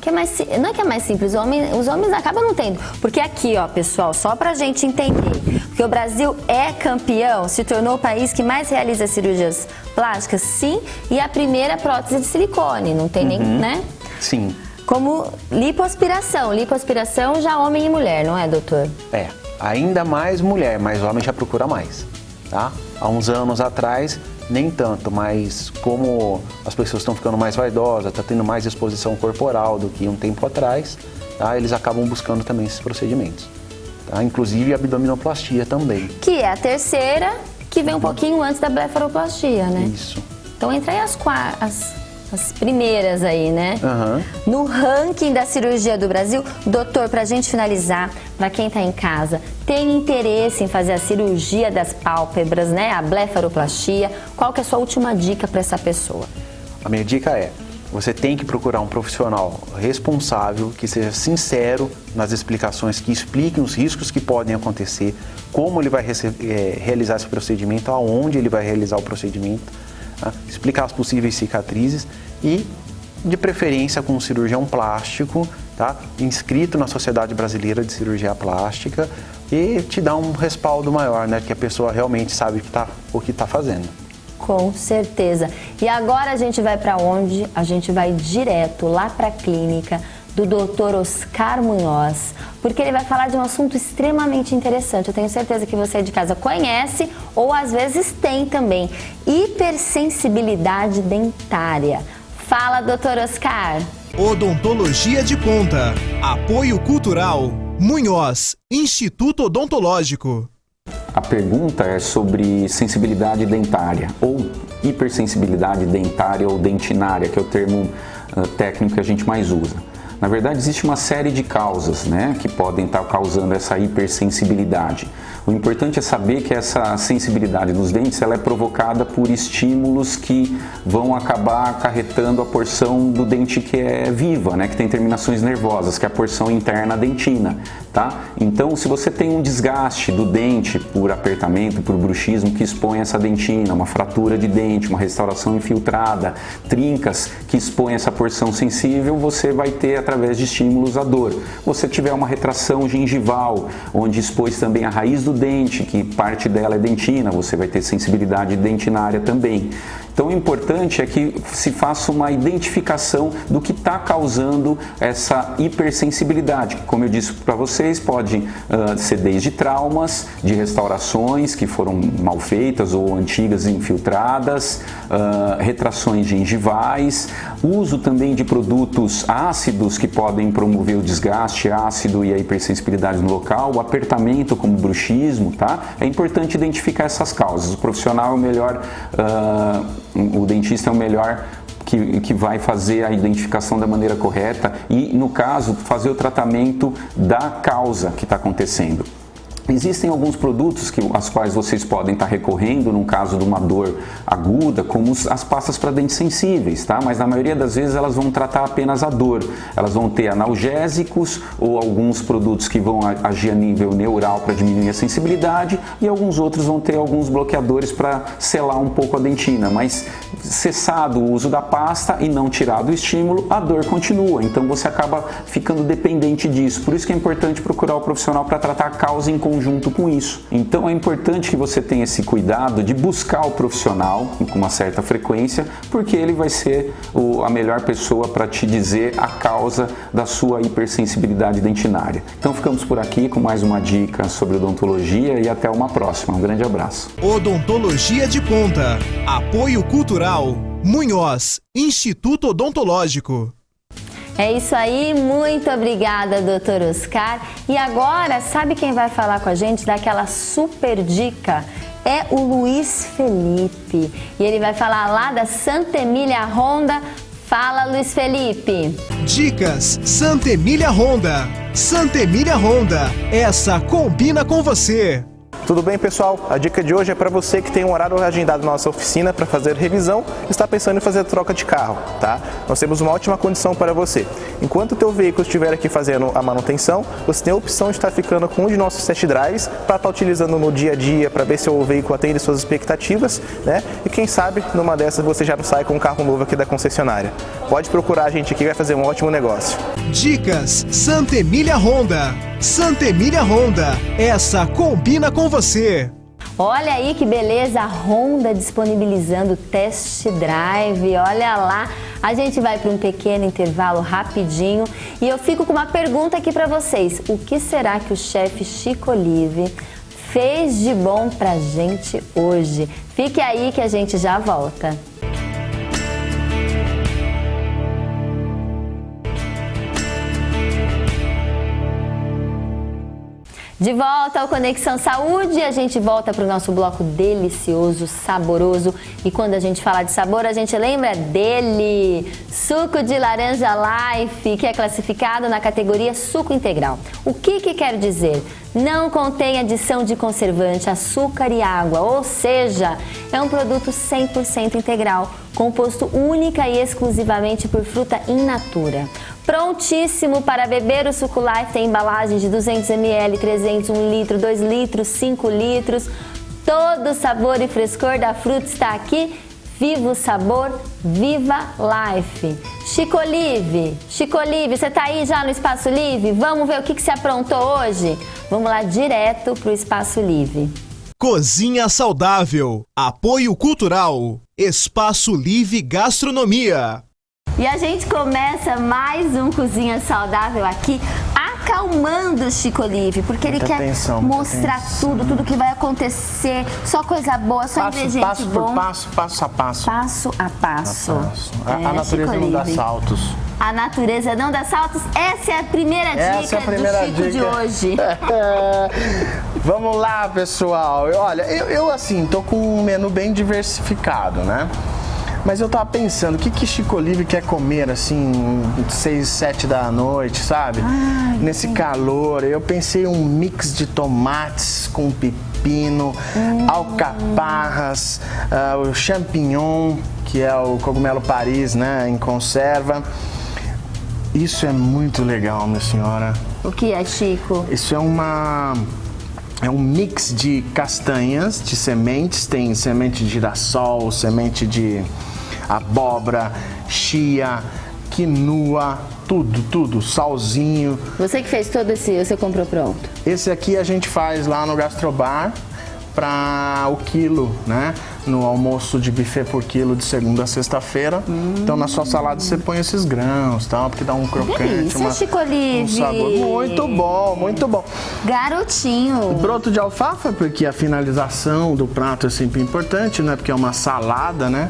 Que é mais, não é que é mais simples, os homens acabam não tendo. Porque aqui, ó, pessoal, só pra gente entender, porque o Brasil é campeão, se tornou o país que mais realiza cirurgias plásticas, sim, e a primeira prótese de silicone, não tem nem, né? Sim. Como lipoaspiração. Lipoaspiração já homem e mulher, não é, doutor? Ainda mais mulher, mas homem já procura mais, tá? Há uns anos atrás, nem tanto, mas como as pessoas estão ficando mais vaidosas, está tendo mais exposição corporal do que um tempo atrás, tá? Eles acabam buscando também esses procedimentos, tá? Inclusive a abdominoplastia também. Que é a terceira, que vem um pouquinho antes da blefaroplastia, né? Isso. Então entra aí as primeiras aí, né? No ranking da cirurgia do Brasil. Doutor, pra gente finalizar, pra quem tá em casa, tem interesse em fazer a cirurgia das pálpebras, né? A blefaroplastia. Qual que é a sua última dica para essa pessoa? A minha dica é, você tem que procurar um profissional responsável, que seja sincero nas explicações, que expliquem os riscos que podem acontecer, como ele vai realizar esse procedimento, aonde ele vai realizar o procedimento, tá? Explicar as possíveis cicatrizes e, de preferência, com um cirurgião plástico, tá? Inscrito na Sociedade Brasileira de Cirurgia Plástica, e te dá um respaldo maior, né? Que a pessoa realmente sabe o que está fazendo. Com certeza. E agora a gente vai para onde? A gente vai direto lá para a clínica do Dr. Oscar Munhoz, porque ele vai falar de um assunto extremamente interessante. Eu tenho certeza que você de casa conhece ou às vezes tem também. Hipersensibilidade dentária. Fala, Dr. Oscar. Odontologia de ponta. Apoio cultural. Munhoz, Instituto Odontológico. A pergunta é sobre sensibilidade dentária, ou hipersensibilidade dentária ou dentinária, que é o termo técnico que a gente mais usa. Na verdade, existe uma série de causas, né, que podem estar causando essa hipersensibilidade. O importante é saber que essa sensibilidade dos dentes ela é provocada por estímulos que vão acabar acarretando a porção do dente que é viva, né, que tem terminações nervosas, que é a porção interna dentina. Tá? Então, se você tem um desgaste do dente por apertamento, por bruxismo que expõe essa dentina, uma fratura de dente, uma restauração infiltrada, trincas que expõem essa porção sensível, você vai ter através de estímulos a dor. Você tiver uma retração gengival, onde expôs também a raiz do dente, que parte dela é dentina, você vai ter sensibilidade dentinária também. Então, o importante é que se faça uma identificação do que está causando essa hipersensibilidade. Como eu disse para vocês, pode ser desde traumas, de restaurações que foram mal feitas ou antigas infiltradas, retrações gengivais, uso também de produtos ácidos que podem promover o desgaste ácido e a hipersensibilidade no local, o apertamento como bruxismo, tá? É importante identificar essas causas. O profissional é o melhor... o dentista é o melhor que vai fazer a identificação da maneira correta e, no caso, fazer o tratamento da causa que está acontecendo. Existem alguns produtos às quais vocês podem estar recorrendo no caso de uma dor aguda, como as pastas para dentes sensíveis, tá? Mas na maioria das vezes elas vão tratar apenas a dor. Elas vão ter analgésicos ou alguns produtos que vão agir a nível neural para diminuir a sensibilidade e alguns outros vão ter alguns bloqueadores para selar um pouco a dentina. Mas cessado o uso da pasta e não tirado o estímulo, a dor continua. Então você acaba ficando dependente disso. Por isso que é importante procurar o profissional para tratar a causa em conjunto com isso. Então é importante que você tenha esse cuidado de buscar o profissional com uma certa frequência, porque ele vai ser a melhor pessoa para te dizer a causa da sua hipersensibilidade dentinária. Então ficamos por aqui com mais uma dica sobre odontologia e até uma próxima. Um grande abraço. Odontologia de ponta. Apoio cultural. Munhoz, Instituto Odontológico. É isso aí, muito obrigada, Dr. Oscar. E agora, sabe quem vai falar com a gente daquela super dica? É o Luiz Felipe. E ele vai falar lá da Santa Emília Honda. Fala, Luiz Felipe. Dicas Santa Emília Honda. Santa Emília Honda, essa combina com você. Tudo bem, pessoal? A dica de hoje é para você que tem um horário agendado na nossa oficina para fazer revisão e está pensando em fazer troca de carro, tá? Nós temos uma ótima condição para você. Enquanto o teu veículo estiver aqui fazendo a manutenção, você tem a opção de estar ficando com um de nossos test drives para estar utilizando no dia a dia para ver se o veículo atende suas expectativas, né? E quem sabe, numa dessas você já não sai com um carro novo aqui da concessionária. Pode procurar a gente aqui, vai fazer um ótimo negócio. Dicas Santa Emília Honda. Santa Emília Honda, essa combina com você. Olha aí que beleza, a Honda disponibilizando test drive, olha lá. A gente vai para um pequeno intervalo rapidinho e eu fico com uma pergunta aqui para vocês. O que será que o chefe Chico Olive fez de bom pra gente hoje? Fique aí que a gente já volta. De volta ao Conexão Saúde, a gente volta para o nosso bloco delicioso, saboroso. E quando a gente fala de sabor, a gente lembra dele, suco de laranja Life, que é classificado na categoria suco integral. O que quer dizer? Não contém adição de conservante, açúcar e água, ou seja, é um produto 100% integral, composto única e exclusivamente por fruta in natura. Prontíssimo para beber, o Suco Life tem embalagem de 200 ml, 300, 1 litro, 2 litros, 5 litros. Todo o sabor e frescor da fruta está aqui. Viva o sabor, viva Life. Chico Olive, você tá aí já no Espaço Livre? Vamos ver o que você aprontou hoje? Vamos lá direto pro Espaço Livre. Cozinha Saudável, apoio cultural, Espaço Livre Gastronomia. E a gente começa mais um Cozinha Saudável aqui, acalmando o Chico Olive, porque ele quer mostrar tudo que vai acontecer, só coisa boa, só ingrediente bom. Passo a passo. Passo a passo. A natureza não dá saltos. A natureza não dá saltos. Essa é a primeira dica do Chico de hoje. Vamos lá, pessoal. Olha, eu assim, tô com um menu bem diversificado, né? Mas eu tava pensando, o que Chico Olive quer comer, assim, 6, 7 da noite, sabe? Nesse calor. Eu pensei um mix de tomates com pepino, alcaparras, o champignon, que é o cogumelo Paris, né, em conserva. Isso é muito legal, minha senhora. O que é, Chico? Isso é um mix de castanhas, de sementes. Tem semente de girassol, semente de abóbora, chia, quinoa, tudo, salzinho. Você que fez todo esse, você comprou pronto? Esse aqui a gente faz lá no Gastrobar para o quilo, né? No almoço de buffet por quilo de segunda a sexta-feira. Então na sua salada você põe esses grãos, tal, porque dá um crocante, Chico Olive. um sabor muito bom. Garotinho. Broto de alfafa, porque a finalização do prato é sempre importante, né? Porque é uma salada, né?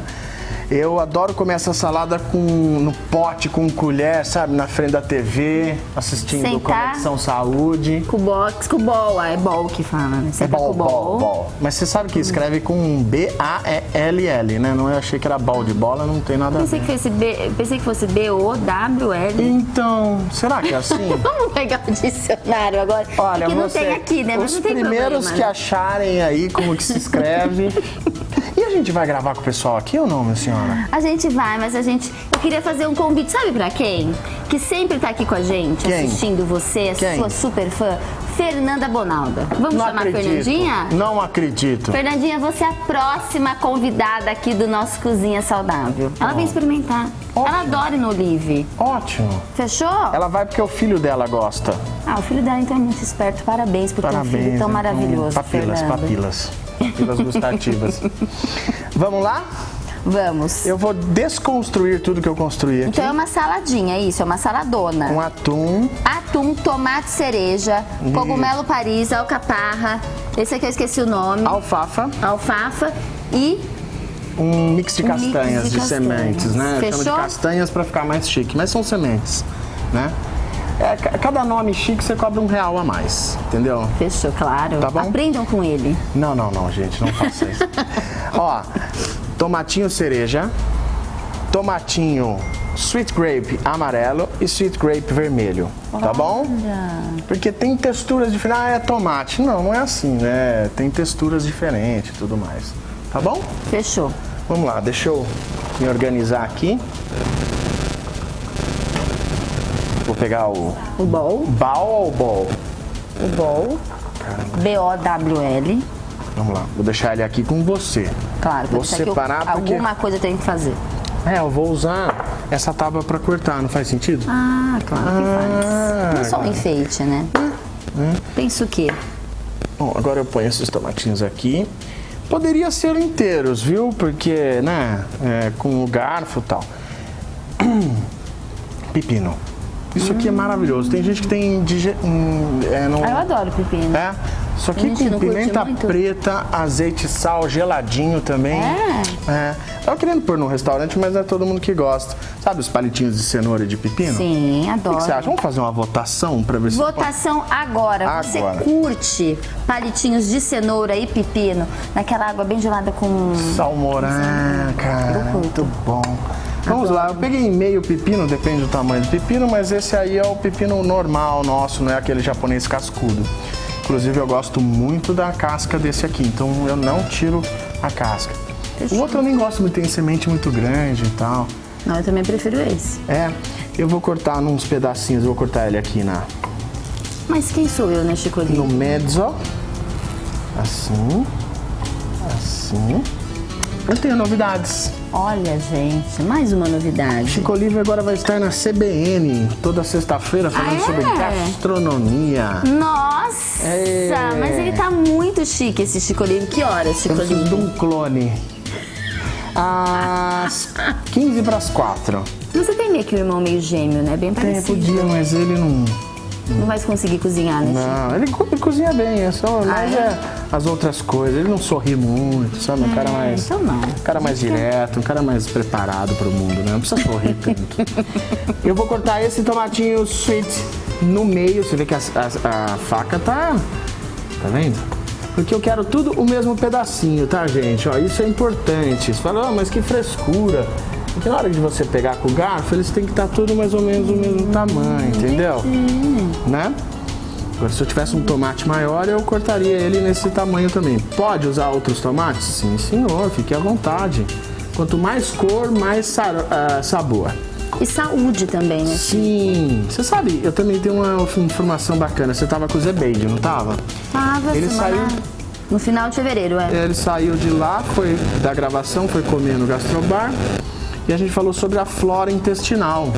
Eu adoro comer essa salada no pote, com colher, sabe? Na frente da TV, assistindo Conexão Saúde. Com bol, é bol que fala, né? É bol. Mas você sabe que escreve com B-A-E-L-L, né? Não, eu achei que era bol de bola, não tem nada a ver. Pensei que fosse B-O-W-L. Então, será que é assim? Vamos pegar o dicionário agora. Olha, que não tem aqui, né? Mas os não tem primeiros problema. que acharem aí como que se escreve. E a gente vai gravar com o pessoal aqui ou não, minha senhora? A gente vai, mas eu queria fazer um convite, sabe pra quem? Que sempre tá aqui com a gente, assistindo você, a sua super fã, Fernanda Bonalda. Vamos chamar a Fernandinha? Não acredito. Fernandinha, você é a próxima convidada aqui do nosso Cozinha Saudável. Ela vem experimentar. Ótimo. Ela adora no Olive. Ótimo. Fechou? Ela vai porque o filho dela gosta. O filho dela então é muito esperto. Parabéns por ter um filho tão maravilhoso, Papilas gustativas. Vamos lá? Vamos. Eu vou desconstruir tudo que eu construí aqui. Então é uma saladinha, isso, é uma saladona. Com atum. Atum, tomate cereja, cogumelo Paris, alcaparra. Esse aqui eu esqueci o nome. Alfafa e um mix de castanhas, de sementes, né? Fechou? Chama de castanhas para ficar mais chique, mas são sementes, né? Cada nome chique você cobra R$1 a mais, entendeu? Fechou, claro. Tá bom? Aprendam com ele. Não, gente, não faça isso. Ó, tomatinho cereja, tomatinho sweet grape amarelo e sweet grape vermelho, tá bom? Porque tem texturas diferentes. É tomate. Não é assim, né? Tem texturas diferentes e tudo mais. Tá bom? Fechou. Vamos lá, deixa eu me organizar aqui. Vou pegar o bol. Bal ou bol? O bol. B-O-W-L. Vamos lá, vou deixar ele aqui com você. Claro, vou separar porque alguma coisa eu tenho que fazer. Eu vou usar essa tábua para cortar, não faz sentido? Claro que faz. Não é só um enfeite, né? Penso que. Bom, agora eu ponho esses tomatinhos aqui. Poderia ser inteiros, viu? Porque, né, com o garfo e tal. Pepino. Isso aqui é maravilhoso. Tem gente que tem... Eu adoro pepino. Isso aqui com pimenta preta, azeite, sal, geladinho também. Tava querendo pôr num restaurante, mas não é todo mundo que gosta. Sabe os palitinhos de cenoura e de pepino? Sim, adoro. O que você acha? Vamos fazer uma votação para ver se... Votação agora. Você curte palitinhos de cenoura e pepino naquela água bem gelada com... salmourão, cara, muito bom. Vamos lá, eu peguei meio pepino, depende do tamanho do pepino, mas esse aí é o pepino normal nosso, não é aquele japonês cascudo. Inclusive eu gosto muito da casca desse aqui, então eu não tiro a casca. O outro eu nem gosto muito, tem semente muito grande e tal. Não, eu também prefiro esse. Eu vou cortar nos pedacinhos, eu vou cortar ele aqui na... Mas quem sou eu, né, Chico Olive? No mezzo. Assim. Eu tenho novidades. Olha, gente, mais uma novidade. Chico Olive agora vai estar na CBN, toda sexta-feira, falando sobre gastronomia. Nossa, mas ele tá muito chique, esse Chico Olive. Que horas, Chico Olive? Eu preciso de um clone. Às 15 para as 4. Você tem meio que um irmão meio gêmeo, né? Bem parecido. Podia, mas ele não... Não vai conseguir cozinhar, né, Chico? Não, ele cozinha bem, mas as outras coisas. Ele não sorri muito, sabe? Um cara mais... Então não. Um cara mais direto, um cara mais preparado pro mundo, né? Não precisa sorrir tanto. Eu vou cortar esse tomatinho sweet no meio. Você vê que a faca tá vendo? Porque eu quero tudo o mesmo pedacinho, tá, gente? Ó, isso é importante. Você fala, mas que frescura. Porque na hora de você pegar com o garfo, eles têm que estar tudo mais ou menos do mesmo tamanho, entendeu? Né? Agora, se eu tivesse um tomate maior, eu cortaria ele nesse tamanho também. Pode usar outros tomates? Sim, senhor, fique à vontade. Quanto mais cor, mais sabor. E saúde também, né? Sim. Você sabe, eu também tenho uma informação bacana. Você tava com o Zebeide, não tava? Tava, ele saiu no final de fevereiro, Ele saiu de lá, foi da gravação, foi comer no Gastrobar. E a gente falou sobre a flora intestinal.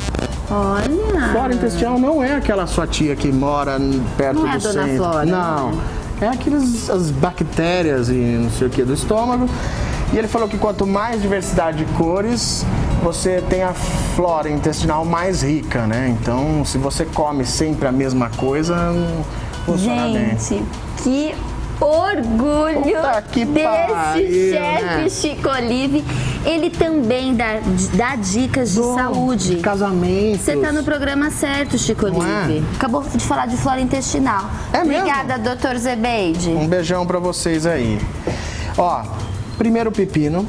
Olha! Flora intestinal não é aquela sua tia que mora perto do centro. Não é a dona Flora. Não. É as bactérias e não sei o que do estômago. E ele falou que quanto mais diversidade de cores, você tem a flora intestinal mais rica, né? Então, se você come sempre a mesma coisa, não funciona bem. Gente, que orgulho desse chefe, né? Chico Olive. Ele também dá dicas de saúde. De casamento. Você tá no programa certo, Chico Olive. Acabou de falar de flora intestinal. Obrigada, doutor Zebeide. Um beijão pra vocês aí. Ó, primeiro pepino.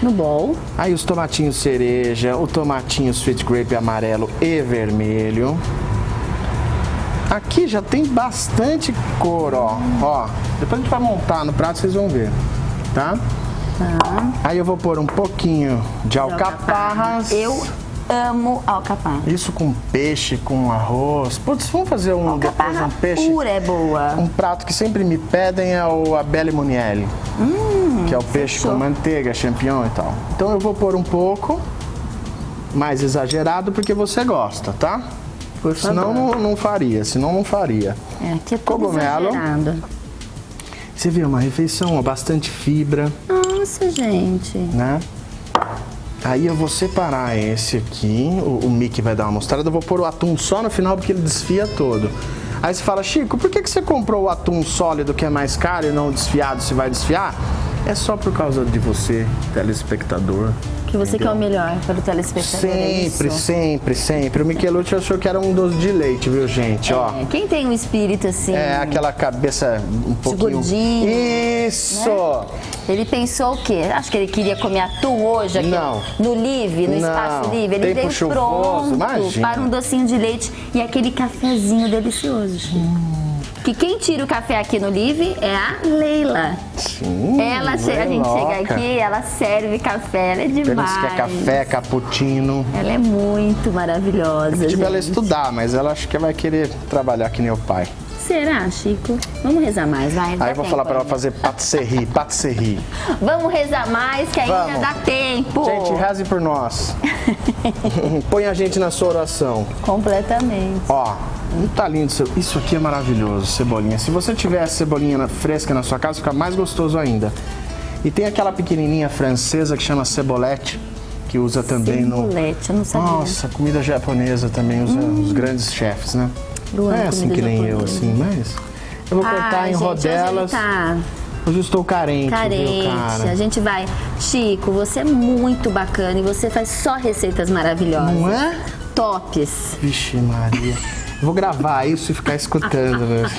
No bowl. Aí os tomatinhos cereja, o tomatinho sweet grape amarelo e vermelho. Aqui já tem bastante cor, ó. Depois a gente vai montar no prato, vocês vão ver, tá? Aí eu vou pôr um pouquinho de alcaparras. Eu amo alcaparra. Isso com peixe, com arroz. Putz, vamos fazer depois um peixe. Pura é boa. Um prato que sempre me pedem é o Abele Munielli, que é o peixe com manteiga, champignon e tal. Então eu vou pôr um pouco mais exagerado porque você gosta, tá? Senão não faria, Aqui é tudo exagerado. Você vê, uma refeição, bastante fibra. Nossa, gente. Né? Aí eu vou separar esse aqui, o Mickey vai dar uma mostrada, eu vou pôr o atum só no final porque ele desfia todo. Aí você fala, Chico, por que você comprou o atum sólido que é mais caro e não o desfiado, se vai desfiar? É só por causa de você, telespectador. Que você quer o melhor para o telespectador. Sempre. O Michelucci achou que era um doce de leite, viu, gente? Ó. Quem tem um espírito assim... É, aquela cabeça um pouquinho... gordinho. Isso! Né? Ele pensou o quê? Acho que ele queria comer atum hoje aqui no Live, no Espaço Live. Ele veio pronto para um docinho de leite e aquele cafezinho delicioso. Que quem tira o café aqui no Live é a Leila. Sim, a gente chega aqui, ela serve café, ela é demais. Pergunta se quer café, cappuccino. Ela é muito maravilhosa, Tipo, ela estudar, mas ela acho que vai querer trabalhar que nem o pai. Será, Chico? Vamos rezar mais, vai. Aí eu vou falar pra ela fazer patisserie. Vamos rezar mais, que ainda dá tempo. Gente, reze por nós. Põe a gente na sua oração. Completamente. Ó, não tá lindo. Isso aqui é maravilhoso, cebolinha. Se você tiver cebolinha fresca na sua casa, fica mais gostoso ainda. E tem aquela pequenininha francesa que chama cebolete, que usa também Cibulete, eu não sabia. Nossa, comida japonesa também usa os grandes chefes, né? Luan, Não é assim comida que nem eu, japonesa. assim, mas... Eu vou cortar em gente, rodelas. Hoje eu estou carente, viu, cara? A gente vai. Chico, você é muito bacana e você faz só receitas maravilhosas. Não é? Tops. Vixe Maria. Eu vou gravar isso e ficar escutando mesmo.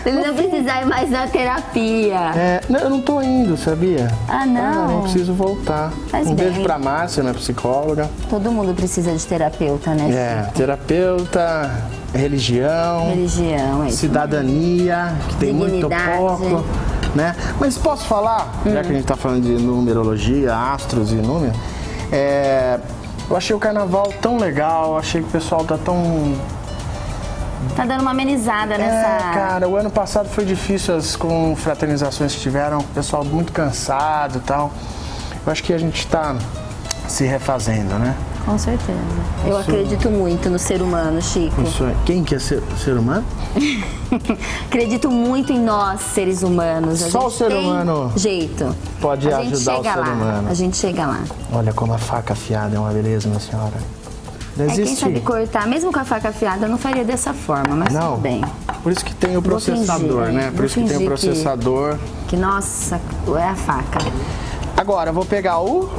Ele não precisa ir mais na terapia. Não, eu não tô indo, sabia? Ah, não? Eu preciso voltar. Faz um bem. beijo pra Márcia, minha psicóloga. Todo mundo precisa de terapeuta, né? Terapeuta, religião, Religião, é isso. cidadania, que tem muito Dignidade. pouco, né? Mas posso falar, já que a gente tá falando de numerologia, astros e números, eu achei o carnaval tão legal, achei que o pessoal tá tão... Tá dando uma amenizada nessa... cara, o ano passado foi difícil as confraternizações que tiveram, o pessoal muito cansado e tal. Eu acho que a gente tá se refazendo, né? Com certeza. Eu acredito muito no ser humano, Chico. Isso é. Quem que é ser humano? Acredito muito em nós, seres humanos. Só o ser humano jeito. pode A gente ajudar o chega ser lá. humano. A gente chega lá. Olha como a faca afiada é uma beleza, minha senhora. Não Quem existe. sabe cortar, mesmo com a faca afiada, eu não faria dessa forma, mas Não. tudo bem. Por isso que tem o processador, fingir, né? Por vou isso que tem o fingir processador. Que, nossa, é a faca. Agora, eu vou pegar o...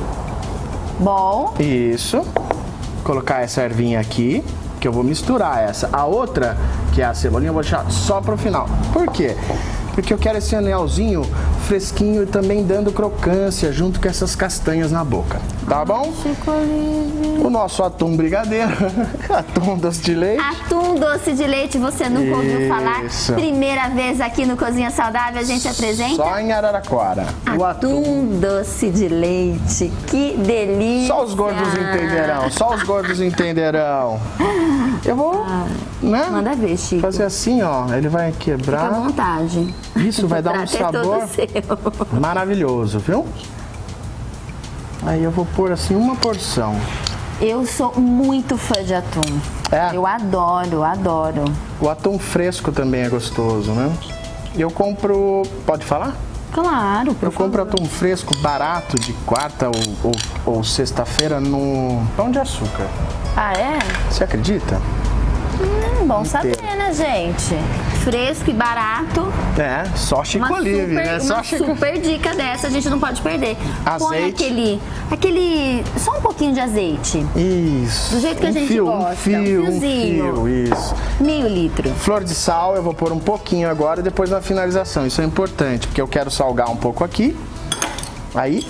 Bom, Isso. Colocar essa ervinha aqui, que eu vou misturar essa. A outra, que é a cebolinha, eu vou deixar só pro final. Por quê? Porque eu quero esse anelzinho fresquinho e também dando crocância junto com essas castanhas na boca. Tá bom? O nosso atum brigadeiro, atum doce de leite. atum doce de leite, você nunca ouviu falar? Isso. Primeira vez aqui no Cozinha Saudável, a gente apresenta Só em Araraquara. O atum doce de leite. Que delícia! Só os gordos entenderão, só os gordos entenderão. Eu vou, né? Manda ver, Chico. Fazer assim, ó. Ele vai Fica à quebrar. vontade. Isso vai dar um Prato é todo sabor seu. maravilhoso, viu? Aí eu vou pôr assim uma porção. Eu sou muito fã de atum. Eu adoro, adoro. O atum fresco também é gostoso, né? Eu compro... Pode falar? Claro, por Eu compro atum fresco barato de quarta ou sexta-feira no Pão de Açúcar. Ah, é? Você acredita? Bom saber, né, gente? Fresco e barato. Só Chico Olive, né? Só Uma Chico... super dica dessa, a gente não pode perder. Azeite. Põe aquele... Só um pouquinho de azeite. Isso. Do jeito que a gente gosta. Um fiozinho. Isso. Meio litro. Flor de sal, eu vou pôr um pouquinho agora e depois na finalização. Isso é importante, porque eu quero salgar um pouco aqui. Aí,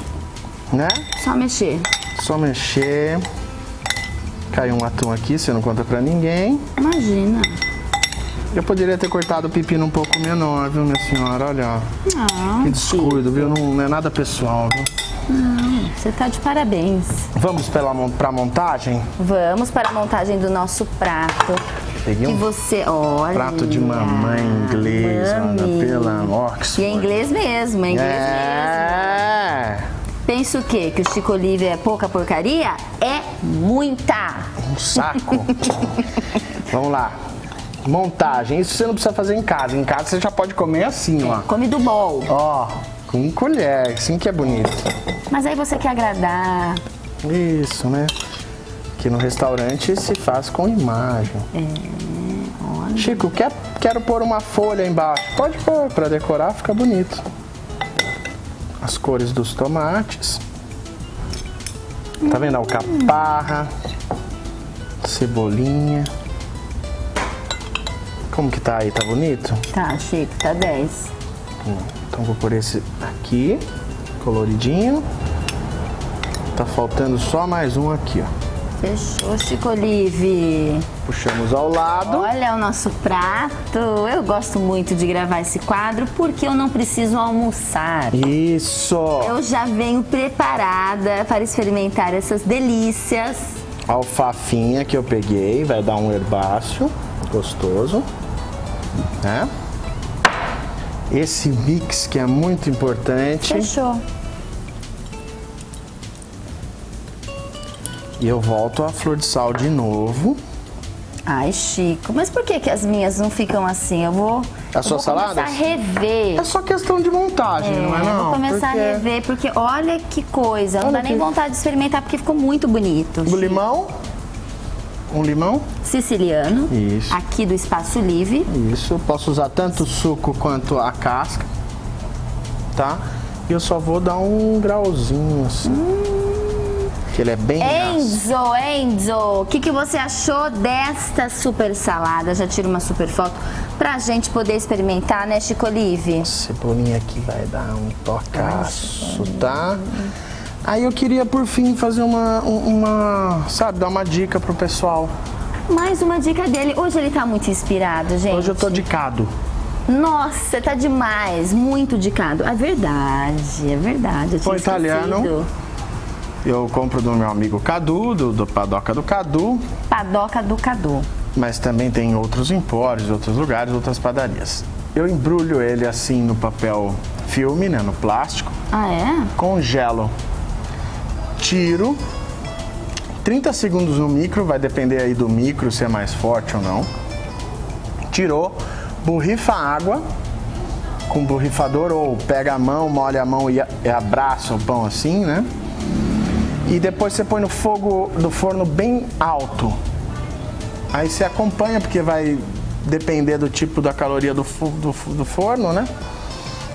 né? Só mexer. Só mexer. Caiu um atum aqui, você não conta pra ninguém. Imagina. Eu poderia ter cortado o pepino um pouco menor, viu, minha senhora? Olha, Não, que descuido, viu? Não é nada pessoal, viu? Não, você tá de parabéns. Vamos pra montagem? Vamos para a montagem do nosso prato. Peguei um olha, prato de mamãe inglês, mami. pela Oxford. E é inglês mesmo, é inglês mesmo. Pensa o quê? Que o Chico Olive é pouca porcaria? É muita! Um saco. Vamos lá. Montagem. Isso você não precisa fazer em casa. Em casa você já pode comer assim, ó. Come do bowl. Ó, com colher. Assim que é bonito. Mas aí você quer agradar. Isso, né? Que no restaurante se faz com imagem. Olha. Chico, quero pôr uma folha embaixo. Pode pôr, pra decorar fica bonito. As cores dos tomates. Tá vendo? Alcaparra, cebolinha. Como que tá aí? Tá bonito? Tá, Chico, tá 10. Então vou pôr esse aqui, coloridinho. Tá faltando só mais um aqui, ó. Fechou, Chico Olive. Puxamos ao lado. Olha o nosso prato. Eu gosto muito de gravar esse quadro porque eu não preciso almoçar. Isso! Eu já venho preparada para experimentar essas delícias. Alfafinha que eu peguei, vai dar um herbáceo gostoso, né? Esse mix que é muito importante. Fechou. E eu volto a flor de sal de novo. Ai, Chico, mas por que as minhas não ficam assim? Eu vou saladas? começar a rever. É só questão de montagem, não é não? Eu vou começar a rever, porque olha que coisa. Não dá nem vontade de experimentar, porque ficou muito bonito. O limão? Um limão? Siciliano. Isso. Aqui do Espaço Livre. Isso, posso usar tanto o suco quanto a casca, tá? E eu só vou dar um grauzinho assim, que ele é bem Enzo, o que você achou desta super salada? Já tira uma super foto pra gente poder experimentar, né, Chico Olive? Cebolinha aqui vai dar um tocaço, tá? Aí eu queria, por fim, fazer sabe, dar uma dica pro pessoal. Mais uma dica dele. Hoje ele tá muito inspirado, gente. Hoje eu tô dicado. Nossa, tá demais, muito dicado. É verdade. Pão italiano. Eu compro do meu amigo Cadu, do Padoca do Cadu. Padoca do Cadu. Mas também tem outros empórios, outros lugares, outras padarias. Eu embrulho ele assim no papel filme, né, no plástico. Ah, é? Congelo. Tiro. 30 segundos no micro, vai depender aí do micro se é mais forte ou não. Tirou. Borrifa a água com borrifador ou pega a mão, molha a mão e abraça o pão assim, né? E depois você põe no fogo do forno bem alto. Aí você acompanha, porque vai depender do tipo da caloria do forno, né?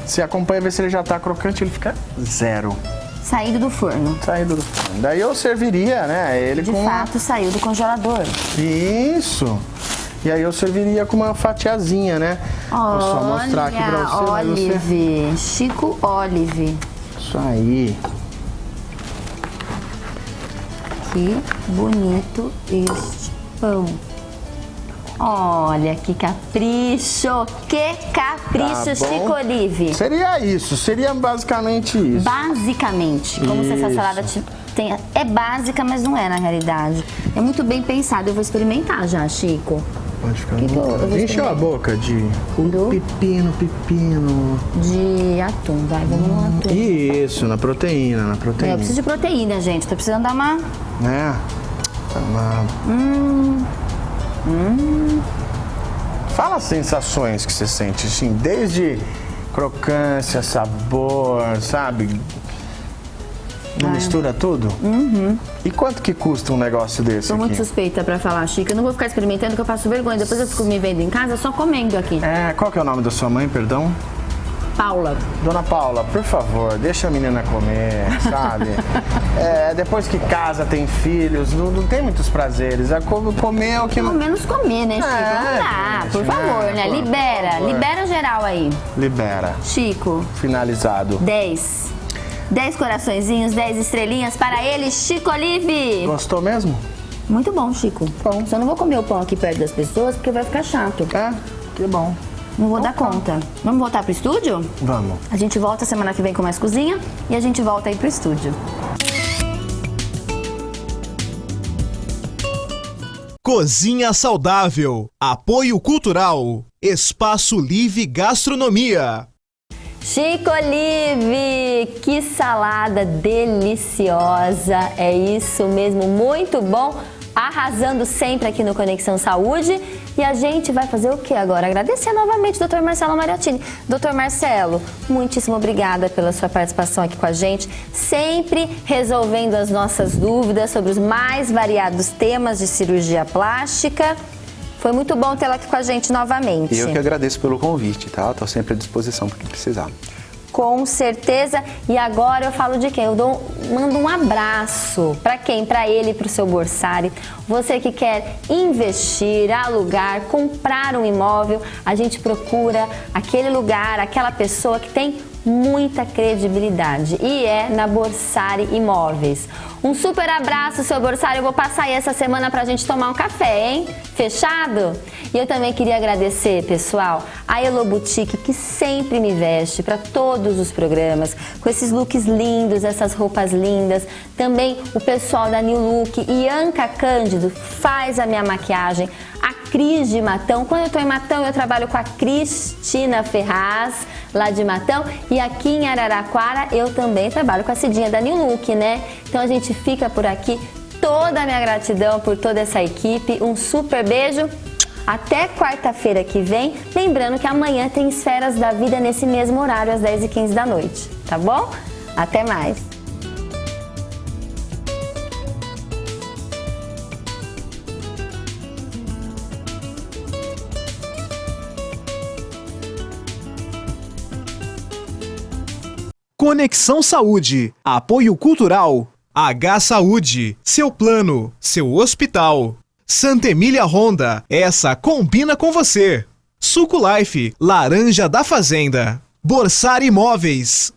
Você acompanha, vê se ele já tá crocante, ele fica 0. Saído do forno. Saído do forno. Daí eu serviria, né? Ele de fato, saiu do congelador. Isso. E aí eu serviria com uma fatiazinha, né? Vou só mostrar aqui pra você. Olive, Chico Olive. Isso aí. Que bonito este pão. Olha que capricho, Tá Chico Olive. Seria isso, seria basicamente isso. Basicamente, como se essa salada é básica, mas não é na realidade. É muito bem pensado, eu vou experimentar já, Chico. Pode ficar encheu a boca de pepino. De atum, vai, vamos no atum. Isso, na proteína. Eu preciso de proteína, gente, tô precisando dar uma... Né? Fala as sensações que você sente, assim, desde crocância, sabor, sabe? Mistura tudo? E quanto que custa um negócio desse? Tô muito suspeita pra falar, Chico. Eu não vou ficar experimentando, que eu passo vergonha. Depois eu fico me vendo em casa só comendo aqui. Qual que é o nome da sua mãe, perdão? Paula. Dona Paula, por favor, deixa a menina comer, sabe? Depois que casa, tem filhos, não tem muitos prazeres. Comer é o que... Pelo menos comer, né, Chico? Não dá, por favor, né? Libera geral aí. Libera. Chico. Finalizado. 10 coraçõezinhos, 10 estrelinhas para ele, Chico Olive. Gostou mesmo? Muito bom, Chico. Bom. Só não vou comer o pão aqui perto das pessoas, porque vai ficar chato. Que bom. Não vou dar conta. Vamos voltar pro estúdio? Vamos. A gente volta semana que vem com mais cozinha e a gente volta aí pro estúdio. Cozinha Saudável. Apoio Cultural. Espaço Livre Gastronomia. Chico Olive, que salada deliciosa, é isso mesmo, muito bom, arrasando sempre aqui no Conexão Saúde. E a gente vai fazer o que agora? Agradecer novamente o Dr. Marcelo Mariottini. Dr. Marcelo, muitíssimo obrigada pela sua participação aqui com a gente, sempre resolvendo as nossas dúvidas sobre os mais variados temas de cirurgia plástica. Foi muito bom tê-la aqui com a gente novamente. Eu que agradeço pelo convite, tá? Estou sempre à disposição para o que precisar. Com certeza. E agora eu falo de quem? Mando um abraço. Para quem? Para ele e para o seu Borsari. Você que quer investir, alugar, comprar um imóvel, a gente procura aquele lugar, aquela pessoa que tem muita credibilidade, e é na Borsari Imóveis. Um super abraço, seu Borsari. Eu vou passar aí essa semana pra gente tomar um café, hein? Fechado? E eu também queria agradecer, pessoal, a Elo Boutique, que sempre me veste para todos os programas, com esses looks lindos, essas roupas lindas. Também o pessoal da New Look, Ianca Cândido, faz a minha maquiagem. A Cris de Matão. Quando eu tô em Matão, eu trabalho com a Cristina Ferraz, lá de Matão. E aqui em Araraquara, eu também trabalho com a Cidinha da New Look, né? Então a gente fica por aqui toda a minha gratidão por toda essa equipe. Um super beijo. Até quarta-feira que vem. Lembrando que amanhã tem Esferas da Vida nesse mesmo horário, às 10h15 da noite. Tá bom? Até mais. Conexão Saúde. Apoio Cultural. H Saúde. Seu plano. Seu hospital. Santa Emília Honda. Essa combina com você. Suco Life. Laranja da Fazenda. Borsar Imóveis.